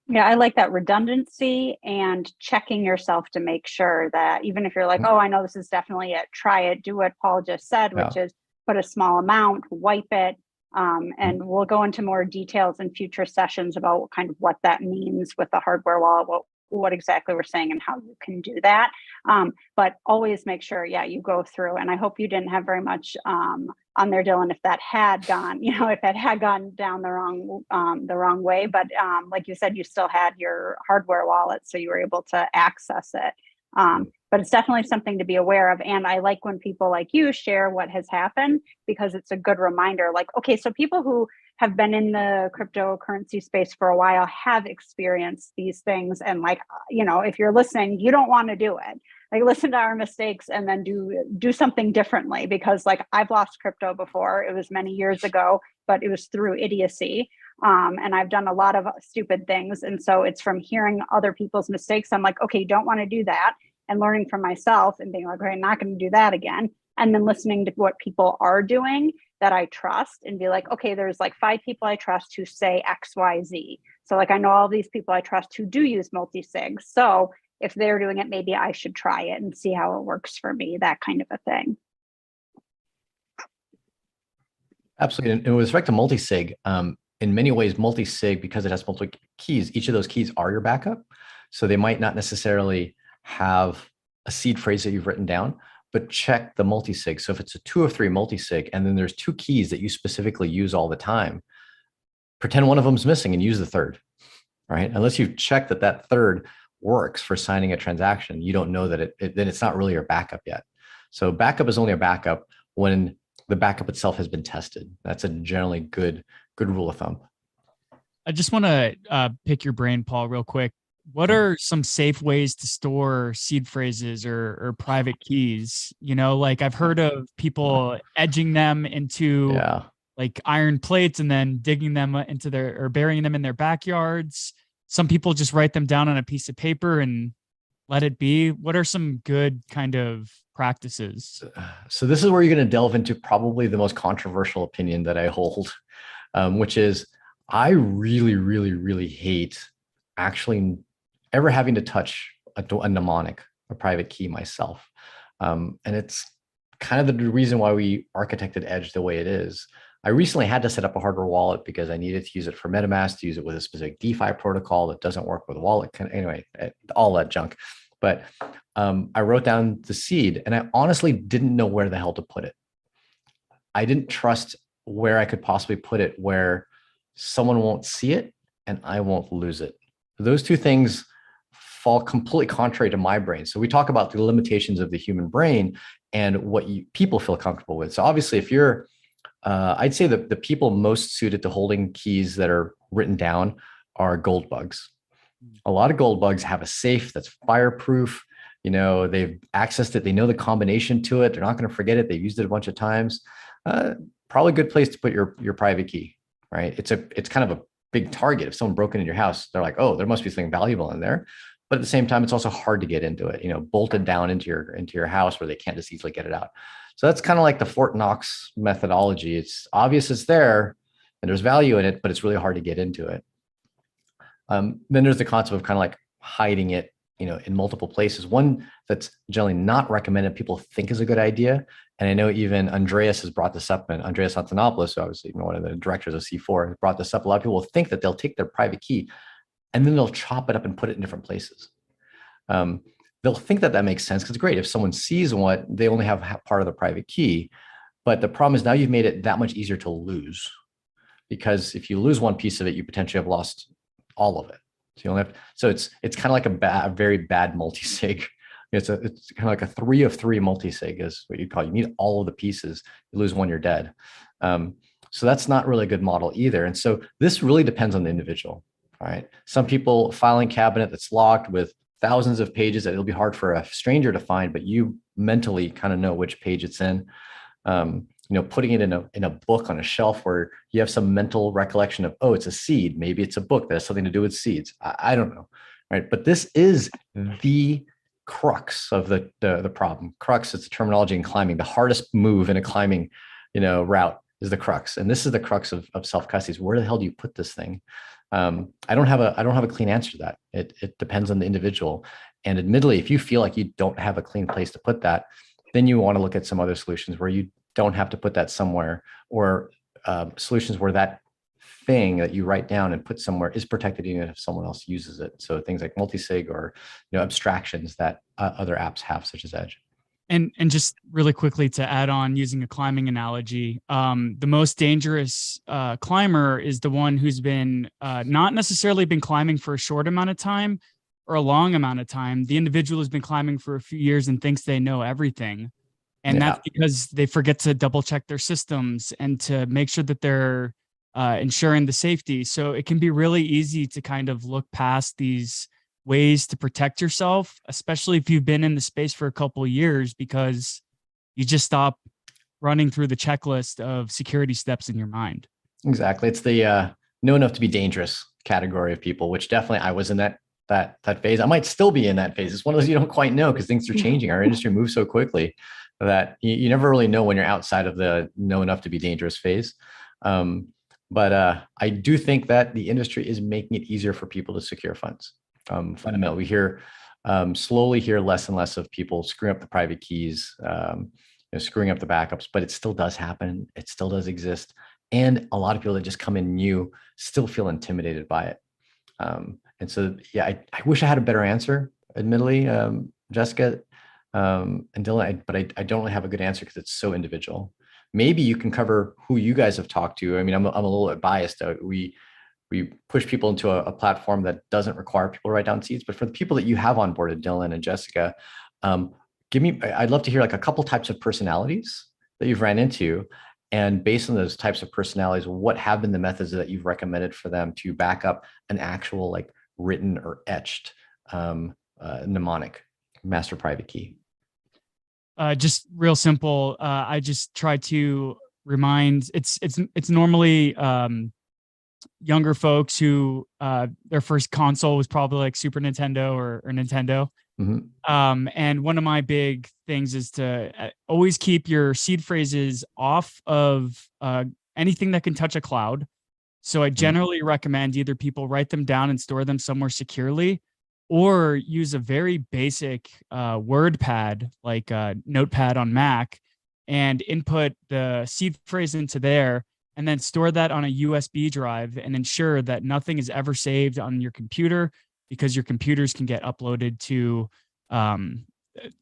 Yeah, I like that redundancy and checking yourself to make sure that even if you're like, oh, I know this is definitely it, try it, do what Paul just said, which is but a small amount, wipe it. And we'll go into more details in future sessions about kind of what that means with the hardware wallet, what exactly we're saying and how you can do that. But always make sure, you go through. And I hope you didn't have very much on there, Dylan, if that had gone, if it had gone down the wrong way. But like you said, you still had your hardware wallet, so you were able to access it. But it's definitely something to be aware of. And I like when people like you share what has happened, because it's a good reminder. Like, okay, so people who have been in the cryptocurrency space for a while have experienced these things. And like, if you're listening, you don't want to do it. Like, listen to our mistakes and then do something differently, because like I've lost crypto before. It was many years ago, but it was through idiocy. And I've done a lot of stupid things. And so it's from hearing other people's mistakes. I'm like, okay, you don't want to do that. And learning from myself and being like, okay, I'm not going to do that again. And then listening to what people are doing that I trust and be like, okay, there's like 5 people I trust who say X, Y, Z. So like, I know all these people I trust who do use multi-sig. So if they're doing it, maybe I should try it and see how it works for me, that kind of a thing. Absolutely. And with respect to multi-sig, in many ways, multi-sig, because it has multiple keys, each of those keys are your backup. So they might not necessarily have a seed phrase that you've written down, but check the multi-sig. So if it's a 2 of 3 multi-sig, and then there's 2 keys that you specifically use all the time, pretend one of them's missing and use the third, right? Unless you've checked that third works for signing a transaction, you don't know that then it's not really your backup yet. So backup is only a backup when the backup itself has been tested. That's a generally good rule of thumb. I just want to pick your brain, Paul, real quick. What are some safe ways to store seed phrases or private keys? Like I've heard of people edging them into like iron plates and then digging them into or burying them in their backyards. Some people just write them down on a piece of paper and let it be. What are some good kind of practices? So this is where you're going to delve into probably the most controversial opinion that I hold, which is I really, really, really hate actually ever having to touch a mnemonic, a private key myself. And it's kind of the reason why we architected Edge the way it is. I recently had to set up a hardware wallet because I needed to use it for MetaMask, to use it with a specific DeFi protocol that doesn't work with a wallet. Anyway, all that junk. But I wrote down the seed and I honestly didn't know where the hell to put it. I didn't trust where I could possibly put it where someone won't see it and I won't lose it. Those two things fall completely contrary to my brain. So we talk about the limitations of the human brain and what people feel comfortable with. So obviously if you're, I'd say that the people most suited to holding keys that are written down are gold bugs. A lot of gold bugs have a safe that's fireproof. They've accessed it. They know the combination to it. They're not going to forget it. They've used it a bunch of times. Probably a good place to put your private key, right? It's kind of a big target. If someone broke into your house, they're like, oh, there must be something valuable in there. But at the same time, it's also hard to get into it, bolted down into your house where they can't just easily get it out. So that's kind of like the Fort Knox methodology. It's obvious it's there and there's value in it, but it's really hard to get into it. Then there's the concept of kind of like hiding it, in multiple places. One that's generally not recommended, people think is a good idea. And I know even Andreas has brought this up, and Andreas Antonopoulos, obviously one of the directors of C4, has brought this up. A lot of people think that they'll take their private key and then they'll chop it up and put it in different places. They'll think that makes sense because it's great. If someone sees what, they only have part of the private key. But the problem is now you've made it that much easier to lose, because if you lose one piece of it, you potentially have lost all of it. So you only have, so it's kind of like a very bad multi-sig. It's kind of like a 3 of 3 multi-sig is what you call it. You need all of the pieces. You lose one, you're dead. So that's not really a good model either. And so this really depends on the individual. All right. Some people filing cabinet that's locked with thousands of pages that it'll be hard for a stranger to find, but you mentally kind of know which page it's in. Putting it in a book on a shelf where you have some mental recollection of, oh, it's a seed. Maybe it's a book that has something to do with seeds. I don't know. Right. But this is the crux of the problem. Crux is the terminology in climbing. The hardest move in a climbing, route is the crux. And this is the crux of self-custody. Where the hell do you put this thing? I don't have a clean answer to that. It depends on the individual. And admittedly, if you feel like you don't have a clean place to put that, then you want to look at some other solutions where you don't have to put that somewhere, or solutions where that thing that you write down and put somewhere is protected even if someone else uses it. So things like multi-sig or abstractions that other apps have, such as Edge. And just really quickly to add on, using a climbing analogy, the most dangerous climber is the one who's been not necessarily been climbing for a short amount of time or a long amount of time. The individual has been climbing for a few years and thinks they know everything. And that's because they forget to double check their systems and to make sure that they're ensuring the safety. So it can be really easy to kind of look past these ways to protect yourself, especially if you've been in the space for a couple of years, because you just stop running through the checklist of security steps in your mind. Exactly. It's the know enough to be dangerous category of people, which definitely I was in that phase. I might still be in that phase. It's one of those you don't quite know because things are changing. Our industry moves so quickly that you never really know when you're outside of the know enough to be dangerous phase. But I do think that the industry is making it easier for people to secure funds. Fundamentally, we slowly hear less and less of people screwing up the private keys, screwing up the backups, but it still does happen. It still does exist. And a lot of people that just come in new still feel intimidated by it. And so, yeah, I wish I had a better answer, admittedly, Jessica and Dylan, but I don't really have a good answer because it's so individual. Maybe you can cover who you guys have talked to. I mean, I'm a little bit biased. We push people into a platform that doesn't require people to write down seeds. But for the people that you have onboarded, Dylan and Jessica, I'd love to hear like a couple types of personalities that you've ran into. And based on those types of personalities, what have been the methods that you've recommended for them to back up an actual like written or etched mnemonic master private key? Just real simple. I just try to remind, it's normally younger folks who their first console was probably like Super Nintendo or Nintendo. Mm-hmm. And one of my big things is to always keep your seed phrases off of anything that can touch a cloud. So I generally recommend either people write them down and store them somewhere securely, or use a very basic word pad like Notepad on Mac and input the seed phrase into there, and then store that on a USB drive and ensure that nothing is ever saved on your computer, because your computers can get uploaded to,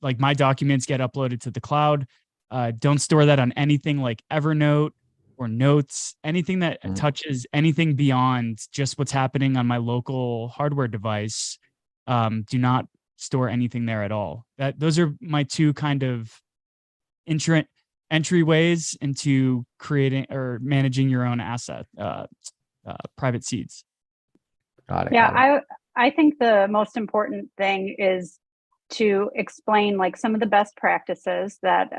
like my documents get uploaded to the cloud. Don't store that on anything like Evernote or Notes, anything that touches anything beyond just what's happening on my local hardware device. Do not store anything there at all. Those are my two kind of entryways into creating or managing your own asset, private seeds. Got it. Yeah, I think the most important thing is to explain like some of the best practices that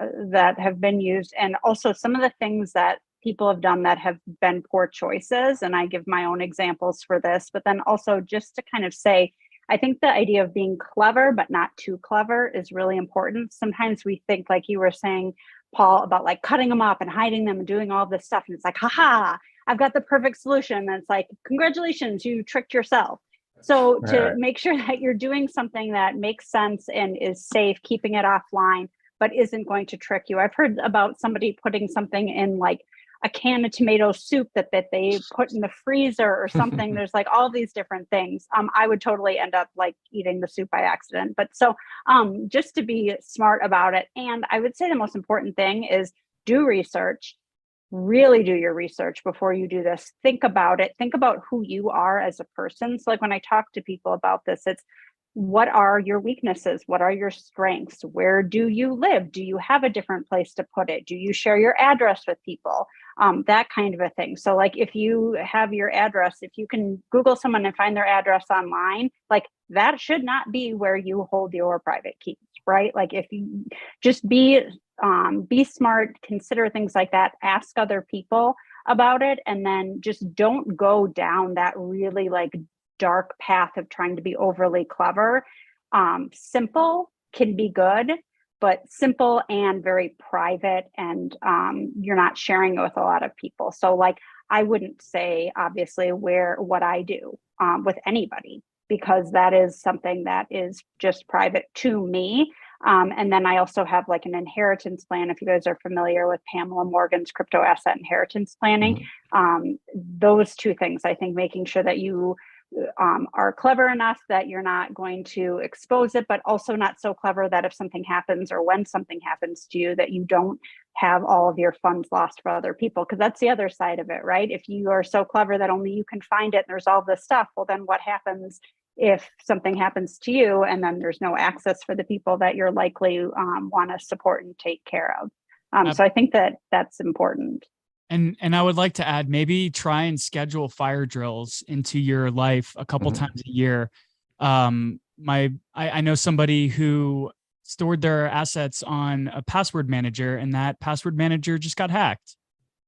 have been used, and also some of the things that people have done that have been poor choices. And I give my own examples for this, but then also just to kind of say, I think the idea of being clever, but not too clever, is really important. Sometimes we think, like you were saying, Paul, about like cutting them up and hiding them and doing all this stuff. And it's like, haha, I've got the perfect solution. And it's like, congratulations, you tricked yourself. So to make sure that you're doing something that makes sense and is safe, keeping it offline, but isn't going to trick you. I've heard about somebody putting something in like a can of tomato soup that they put in the freezer or something. There's like all these different things. I would totally end up like eating the soup by accident. But so just to be smart about it. And I would say the most important thing is do research, really do your research before you do this. Think about it. Think about who you are as a person. So like when I talk to people about this, it's what are your weaknesses? What are your strengths? Where do you live? Do you have a different place to put it? Do you share your address with people? That kind of a thing. So like if you have your address, if you can Google someone and find their address online, like that should not be where you hold your private keys, right? Like if you just be smart, consider things like that, ask other people about it, and then just don't go down that really like dark path of trying to be overly clever. Simple can be good, but simple and very private, and you're not sharing it with a lot of people. So like, I wouldn't say obviously what I do with anybody, because that is something that is just private to me. And then I also have like an inheritance plan. If you guys are familiar with Pamela Morgan's crypto asset inheritance planning, those two things, I think making sure that you are clever enough that you're not going to expose it, but also not so clever that if something happens or when something happens to you, that you don't have all of your funds lost for other people. Because that's the other side of it, right? If you are so clever that only you can find it and there's all this stuff, well, then what happens if something happens to you and then there's no access for the people that you're likely want to support and take care of? So I think that that's important. And I would like to add, maybe try and schedule fire drills into your life a couple times a year. I know somebody who stored their assets on a password manager, and that password manager just got hacked.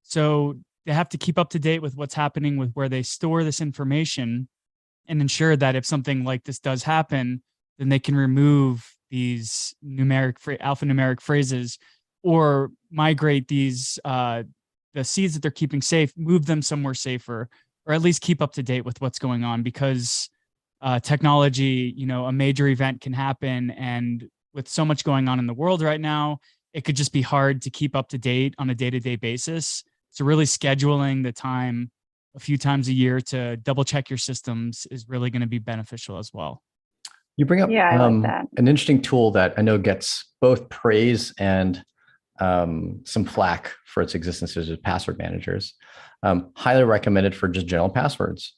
So they have to keep up to date with what's happening with where they store this information and ensure that if something like this does happen, then they can remove these alphanumeric phrases or migrate these the seeds that they're keeping safe, move them somewhere safer, or at least keep up to date with what's going on, because technology, a major event can happen. And with so much going on in the world right now, it could just be hard to keep up to date on a day-to-day basis. So really scheduling the time a few times a year to double check your systems is really going to be beneficial as well. You bring up I like that. An interesting tool that I know gets both praise and some flack for its existence, is password managers. Highly recommended for just general passwords.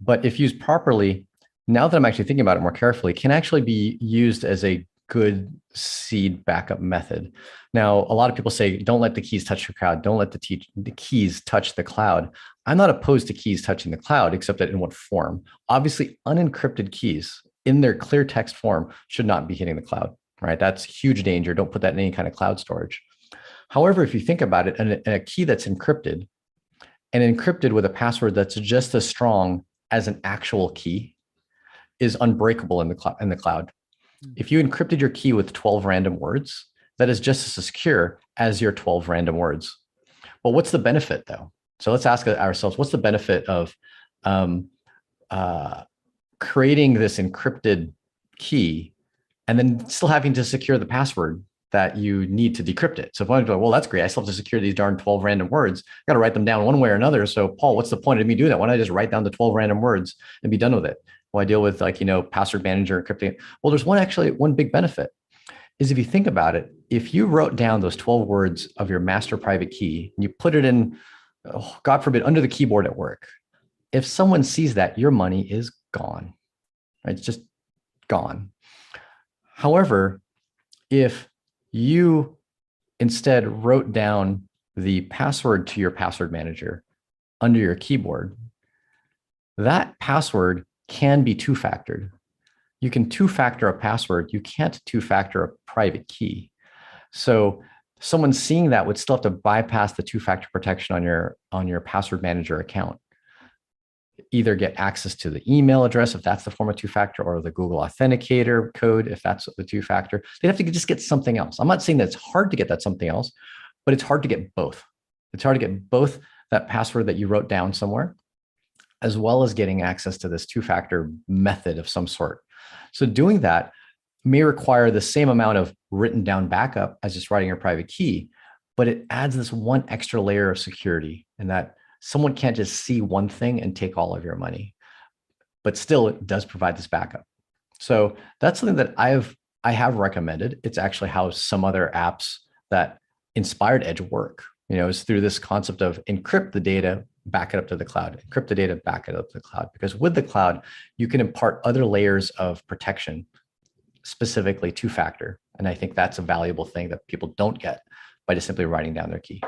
But if used properly, now that I'm actually thinking about it more carefully, can actually be used as a good seed backup method. Now, a lot of people say, don't let the keys touch your cloud. Don't let the keys touch the cloud. I'm not opposed to keys touching the cloud, except that in what form? Obviously, unencrypted keys in their clear text form should not be hitting the cloud, right? That's huge danger. Don't put that in any kind of cloud storage. However, if you think about it, a key that's encrypted and encrypted with a password that's just as strong as an actual key is unbreakable in the cloud. If you encrypted your key with 12 random words, that is just as secure as your 12 random words. Well, what's the benefit though? So let's ask ourselves, what's the benefit of creating this encrypted key and then still having to secure the password that you need to decrypt it? So if I'm like, well, that's great, I still have to secure these darn 12 random words. I got to write them down one way or another. So Paul, what's the point of me doing that? Why don't I just write down the 12 random words and be done with it? Well, I deal with password manager encrypting. Well, there's one big benefit is if you think about it, if you wrote down those 12 words of your master private key and you put it in, God forbid, under the keyboard at work, if someone sees that, your money is gone, right? It's just gone. However, if you instead wrote down the password to your password manager under your keyboard, that password can be two-factored. You can two-factor a password. You can't two-factor a private key. So someone seeing that would still have to bypass the two-factor protection on your password manager account. Either get access to the email address, if that's the form of two-factor, or the Google Authenticator code, if that's the two-factor. They'd have to just get something else. I'm not saying that it's hard to get that something else, but it's hard to get both. It's hard to get both that password that you wrote down somewhere, as well as getting access to this two-factor method of some sort. So doing that may require the same amount of written down backup as just writing your private key, but it adds this one extra layer of security, and that someone can't just see one thing and take all of your money, but still it does provide this backup. So that's something that I have recommended. It's actually how some other apps that inspired Edge work, is through this concept of encrypt the data, back it up to the cloud, encrypt the data, back it up to the cloud. Because with the cloud, you can impart other layers of protection, specifically two-factor. And I think that's a valuable thing that people don't get by just simply writing down their key.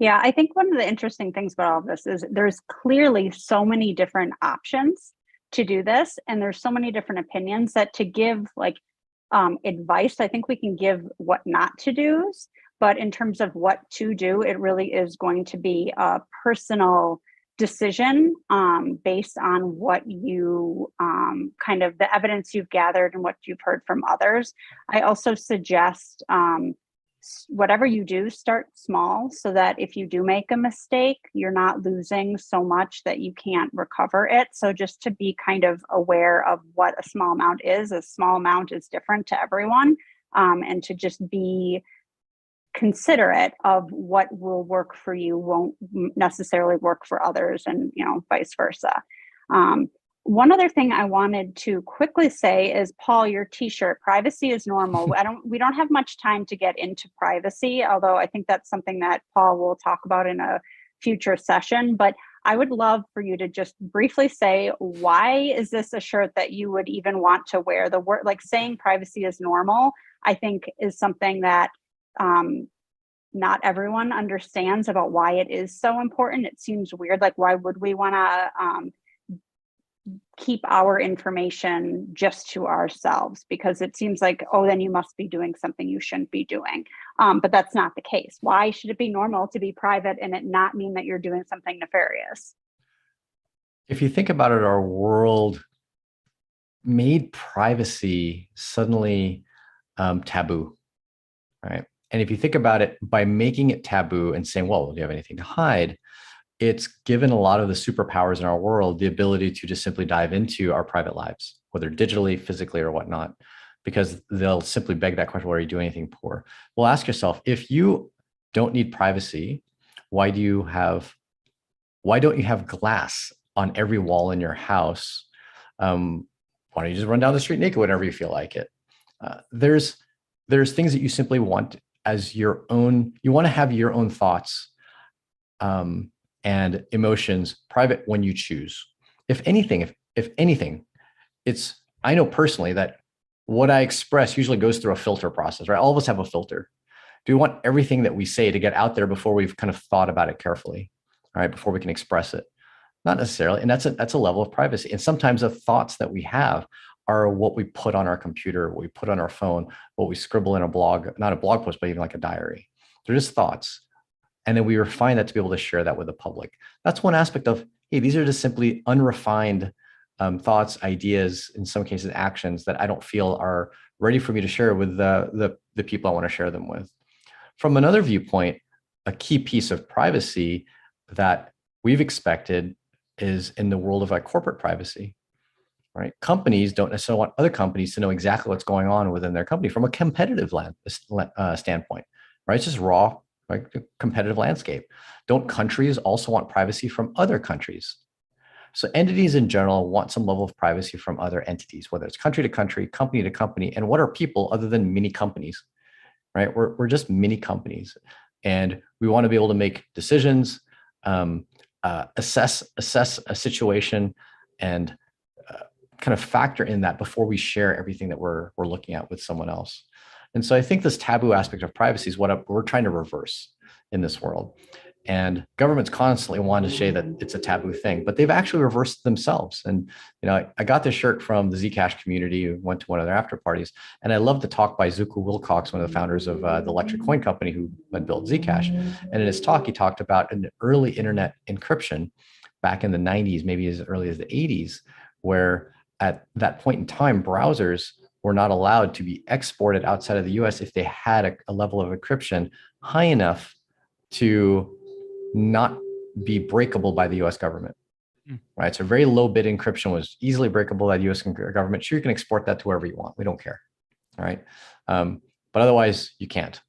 Yeah, I think one of the interesting things about all of this is there's clearly so many different options to do this, and there's so many different opinions that to give advice, I think we can give what not to do, but in terms of what to do, it really is going to be a personal decision based on what you kind of the evidence you've gathered and what you've heard from others. I also suggest whatever you do, start small so that if you do make a mistake, you're not losing so much that you can't recover it. So just to be kind of aware of what a small amount is. A small amount is different to everyone, and to just be considerate of what will work for you won't necessarily work for others, and vice versa. One other thing I wanted to quickly say is, Paul, your t-shirt, privacy is normal. We don't have much time to get into privacy, although I think that's something that Paul will talk about in a future session. But I would love for you to just briefly say, why is this a shirt that you would even want to wear? The word, like saying privacy is normal, I think is something that not everyone understands about why it is so important. It seems weird. Like, why would we want to keep our information just to ourselves? Because it seems like, oh, then you must be doing something you shouldn't be doing. But that's not the case. Why should it be normal to be private and it not mean that you're doing something nefarious? If you think about it, our world made privacy suddenly taboo, right? And if you think about it, by making it taboo and saying, well, do you have anything to hide? It's given a lot of the superpowers in our world the ability to just simply dive into our private lives, whether digitally, physically, or whatnot, because they'll simply beg that question, well, are you doing anything poor? Well, ask yourself, if you don't need privacy, why don't you have glass on every wall in your house? Why don't you just run down the street naked whenever you feel like it? There's things that you simply want as your own. You want to have your own thoughts and emotions private when you choose. If anything, I know personally that what I express usually goes through a filter process, right? All of us have a filter. Do we want everything that we say to get out there before we've kind of thought about it carefully, all right, before we can express it? Not necessarily. And that's a level of privacy. And sometimes the thoughts that we have are what we put on our computer, what we put on our phone, what we scribble in a blog, not a blog post, but even like a diary. They're just thoughts. And then we refine that to be able to share that with the public. That's one aspect of, hey, these are just simply unrefined thoughts, ideas, in some cases, actions that I don't feel are ready for me to share with the people I want to share them with. From another viewpoint, a key piece of privacy that we've expected is in the world of corporate privacy, right? Companies don't necessarily want other companies to know exactly what's going on within their company from a competitive standpoint, right? It's just raw, like the competitive landscape. Don't countries also want privacy from other countries? So entities in general want some level of privacy from other entities, whether it's country to country, company to company. And what are people other than mini companies, right? We're just mini companies. And we want to be able to make decisions, assess a situation, and kind of factor in that before we share everything that we're looking at with someone else. And so I think this taboo aspect of privacy is what we're trying to reverse in this world. And governments constantly want to say that it's a taboo thing, but they've actually reversed themselves. And I got this shirt from the Zcash community, went to one of their after parties, and I love the talk by Zuko Wilcox, one of the founders of the electric coin company who had built Zcash. And in his talk, he talked about an early internet encryption back in the 90s, maybe as early as the 80s, where at that point in time, browsers were not allowed to be exported outside of the US if they had a level of encryption high enough to not be breakable by the US government, right? So very low bit encryption was easily breakable by the US government. Sure, you can export that to wherever you want. We don't care, all right? But otherwise you can't.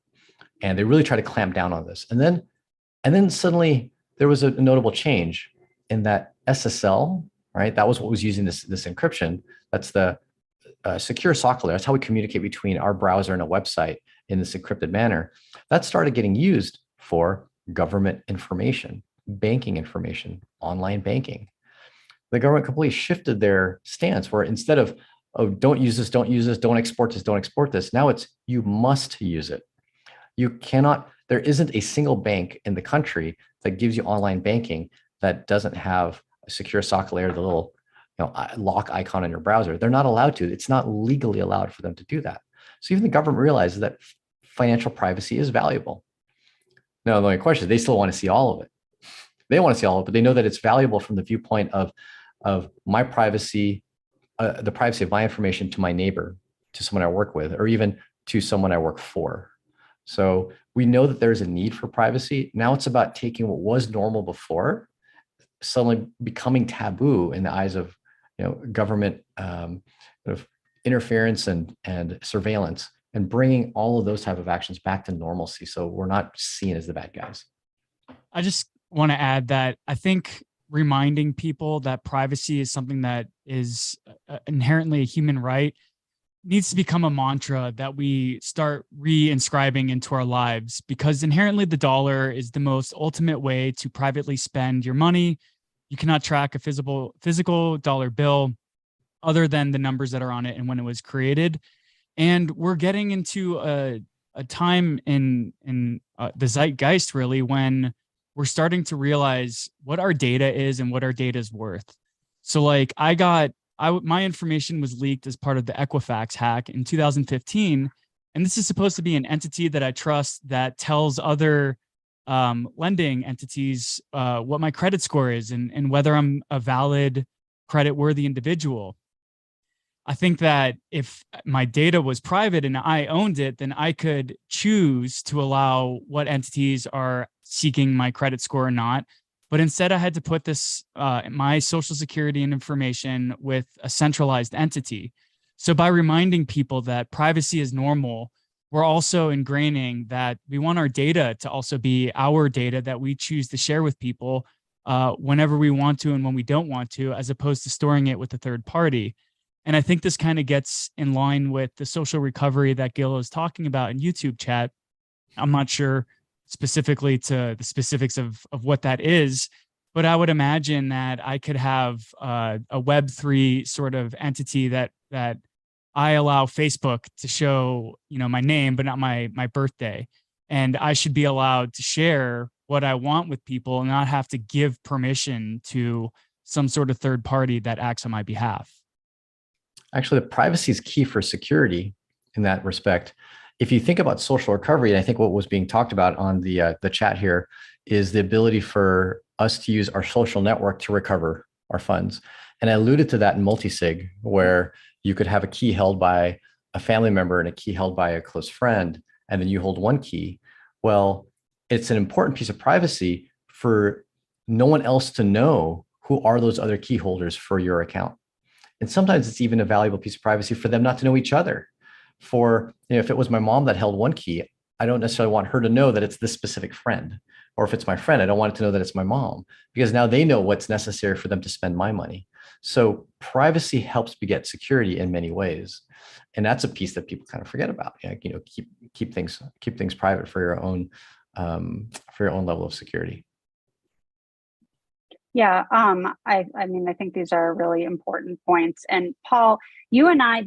And they really try to clamp down on this. And then suddenly there was a notable change in that SSL, right? That was what was using this encryption. That's the secure socket layer. That's how we communicate between our browser and a website in this encrypted manner. That started getting used for government information, banking information, online banking. The government completely shifted their stance where instead of, oh, don't use this, don't export this, don't export this. Now it's, you must use it. You cannot, there isn't a single bank in the country that gives you online banking that doesn't have a secure socket layer, the little lock icon in your browser. They're not allowed to. It's not legally allowed for them to do that. So even the government realizes that financial privacy is valuable. Now, the only question is they still want to see all of it. They want to see all of it, but they know that it's valuable from the viewpoint of my privacy, the privacy of my information to my neighbor, to someone I work with, or even to someone I work for. So we know that there's a need for privacy. Now it's about taking what was normal before, suddenly becoming taboo in the eyes of, government of interference and surveillance, and bringing all of those type of actions back to normalcy. So we're not seen as the bad guys. I just want to add that I think reminding people that privacy is something that is inherently a human right needs to become a mantra that we start re-inscribing into our lives, because inherently the dollar is the most ultimate way to privately spend your money. You cannot track a physical dollar bill other than the numbers that are on it and when it was created. And we're getting into a time in the zeitgeist, really, when we're starting to realize what our data is and what our data is worth. So like my information was leaked as part of the Equifax hack in 2015. And this is supposed to be an entity that I trust that tells other lending entities what my credit score is and whether I'm a valid credit-worthy individual. I think that if my data was private and I owned it, then I could choose to allow what entities are seeking my credit score or not. But instead, I had to put this, my social security and information with a centralized entity. So by reminding people that privacy is normal, we're also ingraining that we want our data to also be our data that we choose to share with people whenever we want to and when we don't want to, as opposed to storing it with a third party. And I think this kind of gets in line with the social recovery that Gil is talking about in YouTube chat. I'm not sure specifically to the specifics of what that is, but I would imagine that I could have a Web3 sort of entity that I allow Facebook to show, my name, but not my birthday. And I should be allowed to share what I want with people and not have to give permission to some sort of third party that acts on my behalf. Actually, the privacy is key for security in that respect. If you think about social recovery, and I think what was being talked about on the chat here is the ability for us to use our social network to recover our funds. And I alluded to that in multisig, where you could have a key held by a family member and a key held by a close friend, and then you hold one key. Well, it's an important piece of privacy for no one else to know who are those other key holders for your account. And sometimes it's even a valuable piece of privacy for them not to know each other. For, if it was my mom that held one key, I don't necessarily want her to know that it's this specific friend. Or if it's my friend, I don't want it to know that it's my mom, because now they know what's necessary for them to spend my money. So privacy helps beget security in many ways. And that's a piece that people kind of forget about. Keep things private for your own level of security. Yeah, I mean, I think these are really important points. And Paul, you and I,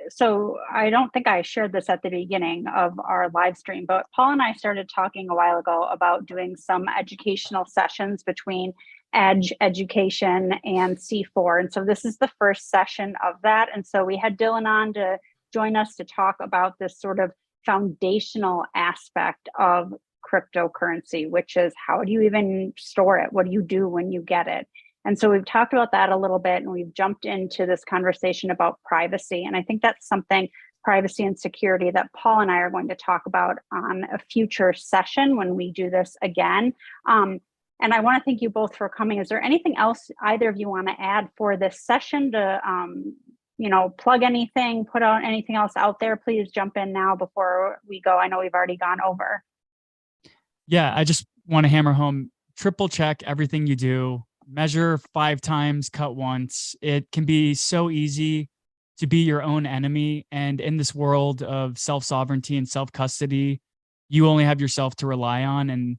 so I don't think I shared this at the beginning of our live stream, but Paul and I started talking a while ago about doing some educational sessions between Edge Education and C4. And so this is the first session of that. And so we had Dylan on to join us to talk about this sort of foundational aspect of cryptocurrency, which is, how do you even store it? What do you do when you get it? And so we've talked about that a little bit, and we've jumped into this conversation about privacy. And I think that's something, privacy and security, that Paul and I are going to talk about on a future session when we do this again. And I want to thank you both for coming. Is there anything else either of you want to add for this session to plug anything, put out anything else out there? Please jump in now before we go. I know we've already gone over. Yeah, I just want to hammer home, triple check everything you do, measure 5 times, cut once. It can be so easy to be your own enemy. And in this world of self-sovereignty and self-custody, you only have yourself to rely on. And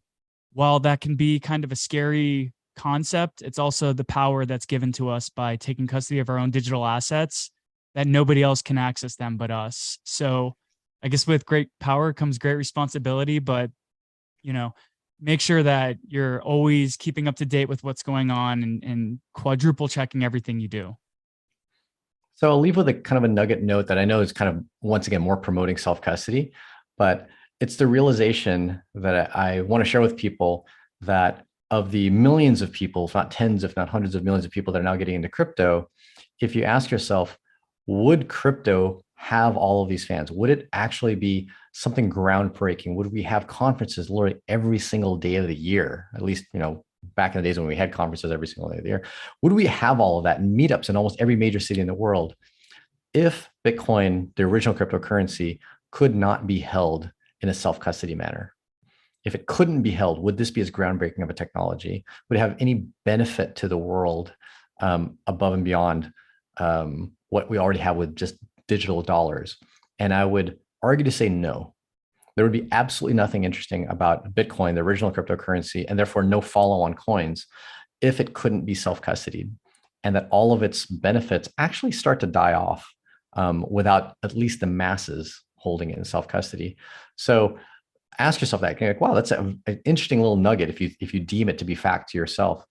while that can be kind of a scary concept, it's also the power that's given to us by taking custody of our own digital assets, that nobody else can access them but us. So I guess with great power comes great responsibility, but make sure that you're always keeping up to date with what's going on and quadruple checking everything you do. So I'll leave with a kind of a nugget note that I know is kind of, once again, more promoting self-custody, but it's the realization that I want to share with people that of the millions of people, if not tens, if not hundreds of millions of people that are now getting into crypto, if you ask yourself, would crypto have all of these fans? Would it actually be something groundbreaking? Would we have conferences literally every single day of the year? At least, back in the days when we had conferences every single day of the year. Would we have all of that and meetups in almost every major city in the world if Bitcoin, the original cryptocurrency, could not be held in a self-custody manner? If it couldn't be held, would this be as groundbreaking of a technology? Would it have any benefit to the world above and beyond what we already have with just digital dollars? And I would argue to say no. There would be absolutely nothing interesting about Bitcoin, the original cryptocurrency, and therefore no follow-on coins, if it couldn't be self-custodied, and that all of its benefits actually start to die off without at least the masses holding it in self-custody. So ask yourself that. You're like, wow, that's an interesting little nugget if you deem it to be fact to yourself,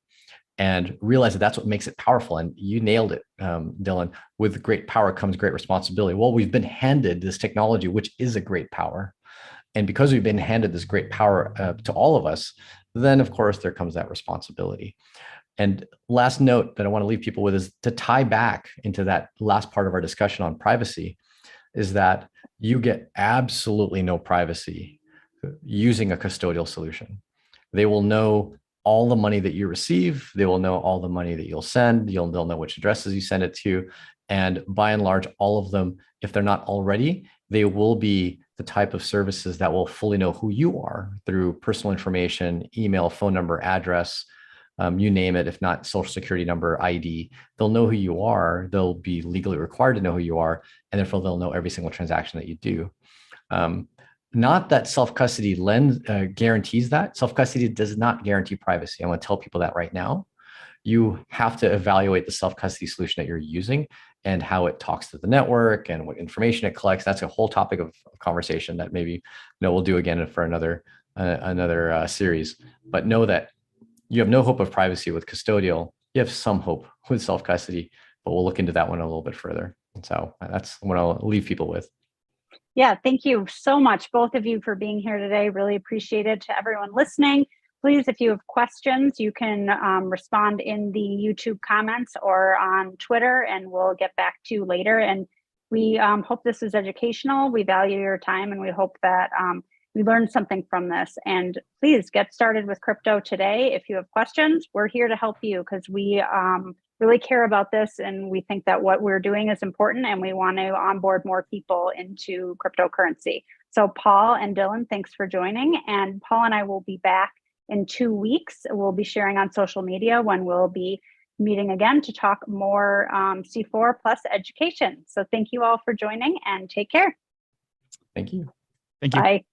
and realize that that's what makes it powerful. And you nailed it, Dylan. With great power comes great responsibility. Well, we've been handed this technology, which is a great power. And because we've been handed this great power to all of us, then of course there comes that responsibility. And last note that I want to leave people with is to tie back into that last part of our discussion on privacy, is that you get absolutely no privacy using a custodial solution. They will know all the money that you receive. They will know all the money that you'll send. They'll know which addresses you send it to. And by and large, all of them, if they're not already, they will be the type of services that will fully know who you are through personal information, email, phone number, address, you name it. If not social security number, ID, they'll know who you are. They'll be legally required to know who you are. And therefore they'll know every single transaction that you do. Not that self-custody guarantees that. Self-custody does not guarantee privacy. I want to tell people that right now. You have to evaluate the self-custody solution that you're using and how it talks to the network and what information it collects. That's a whole topic of conversation that maybe we'll do again for another series. But know that you have no hope of privacy with custodial. You have some hope with self-custody, but we'll look into that one a little bit further. And so that's what I'll leave people with. Yeah, thank you so much, both of you, for being here today. Really appreciate it. To everyone listening, please, if you have questions, you can respond in the YouTube comments or on Twitter, and we'll get back to you later. And we hope this is educational. We value your time, and we hope that we learned something from this. And please get started with crypto today. If you have questions, we're here to help you, because we really care about this, and we think that what we're doing is important, and we want to onboard more people into cryptocurrency. So Paul and Dylan, thanks for joining. And Paul and I will be back in 2 weeks. We'll be sharing on social media when we'll be meeting again to talk more C4 plus education. So thank you all for joining, and take care. Thank you. Thank you. Bye.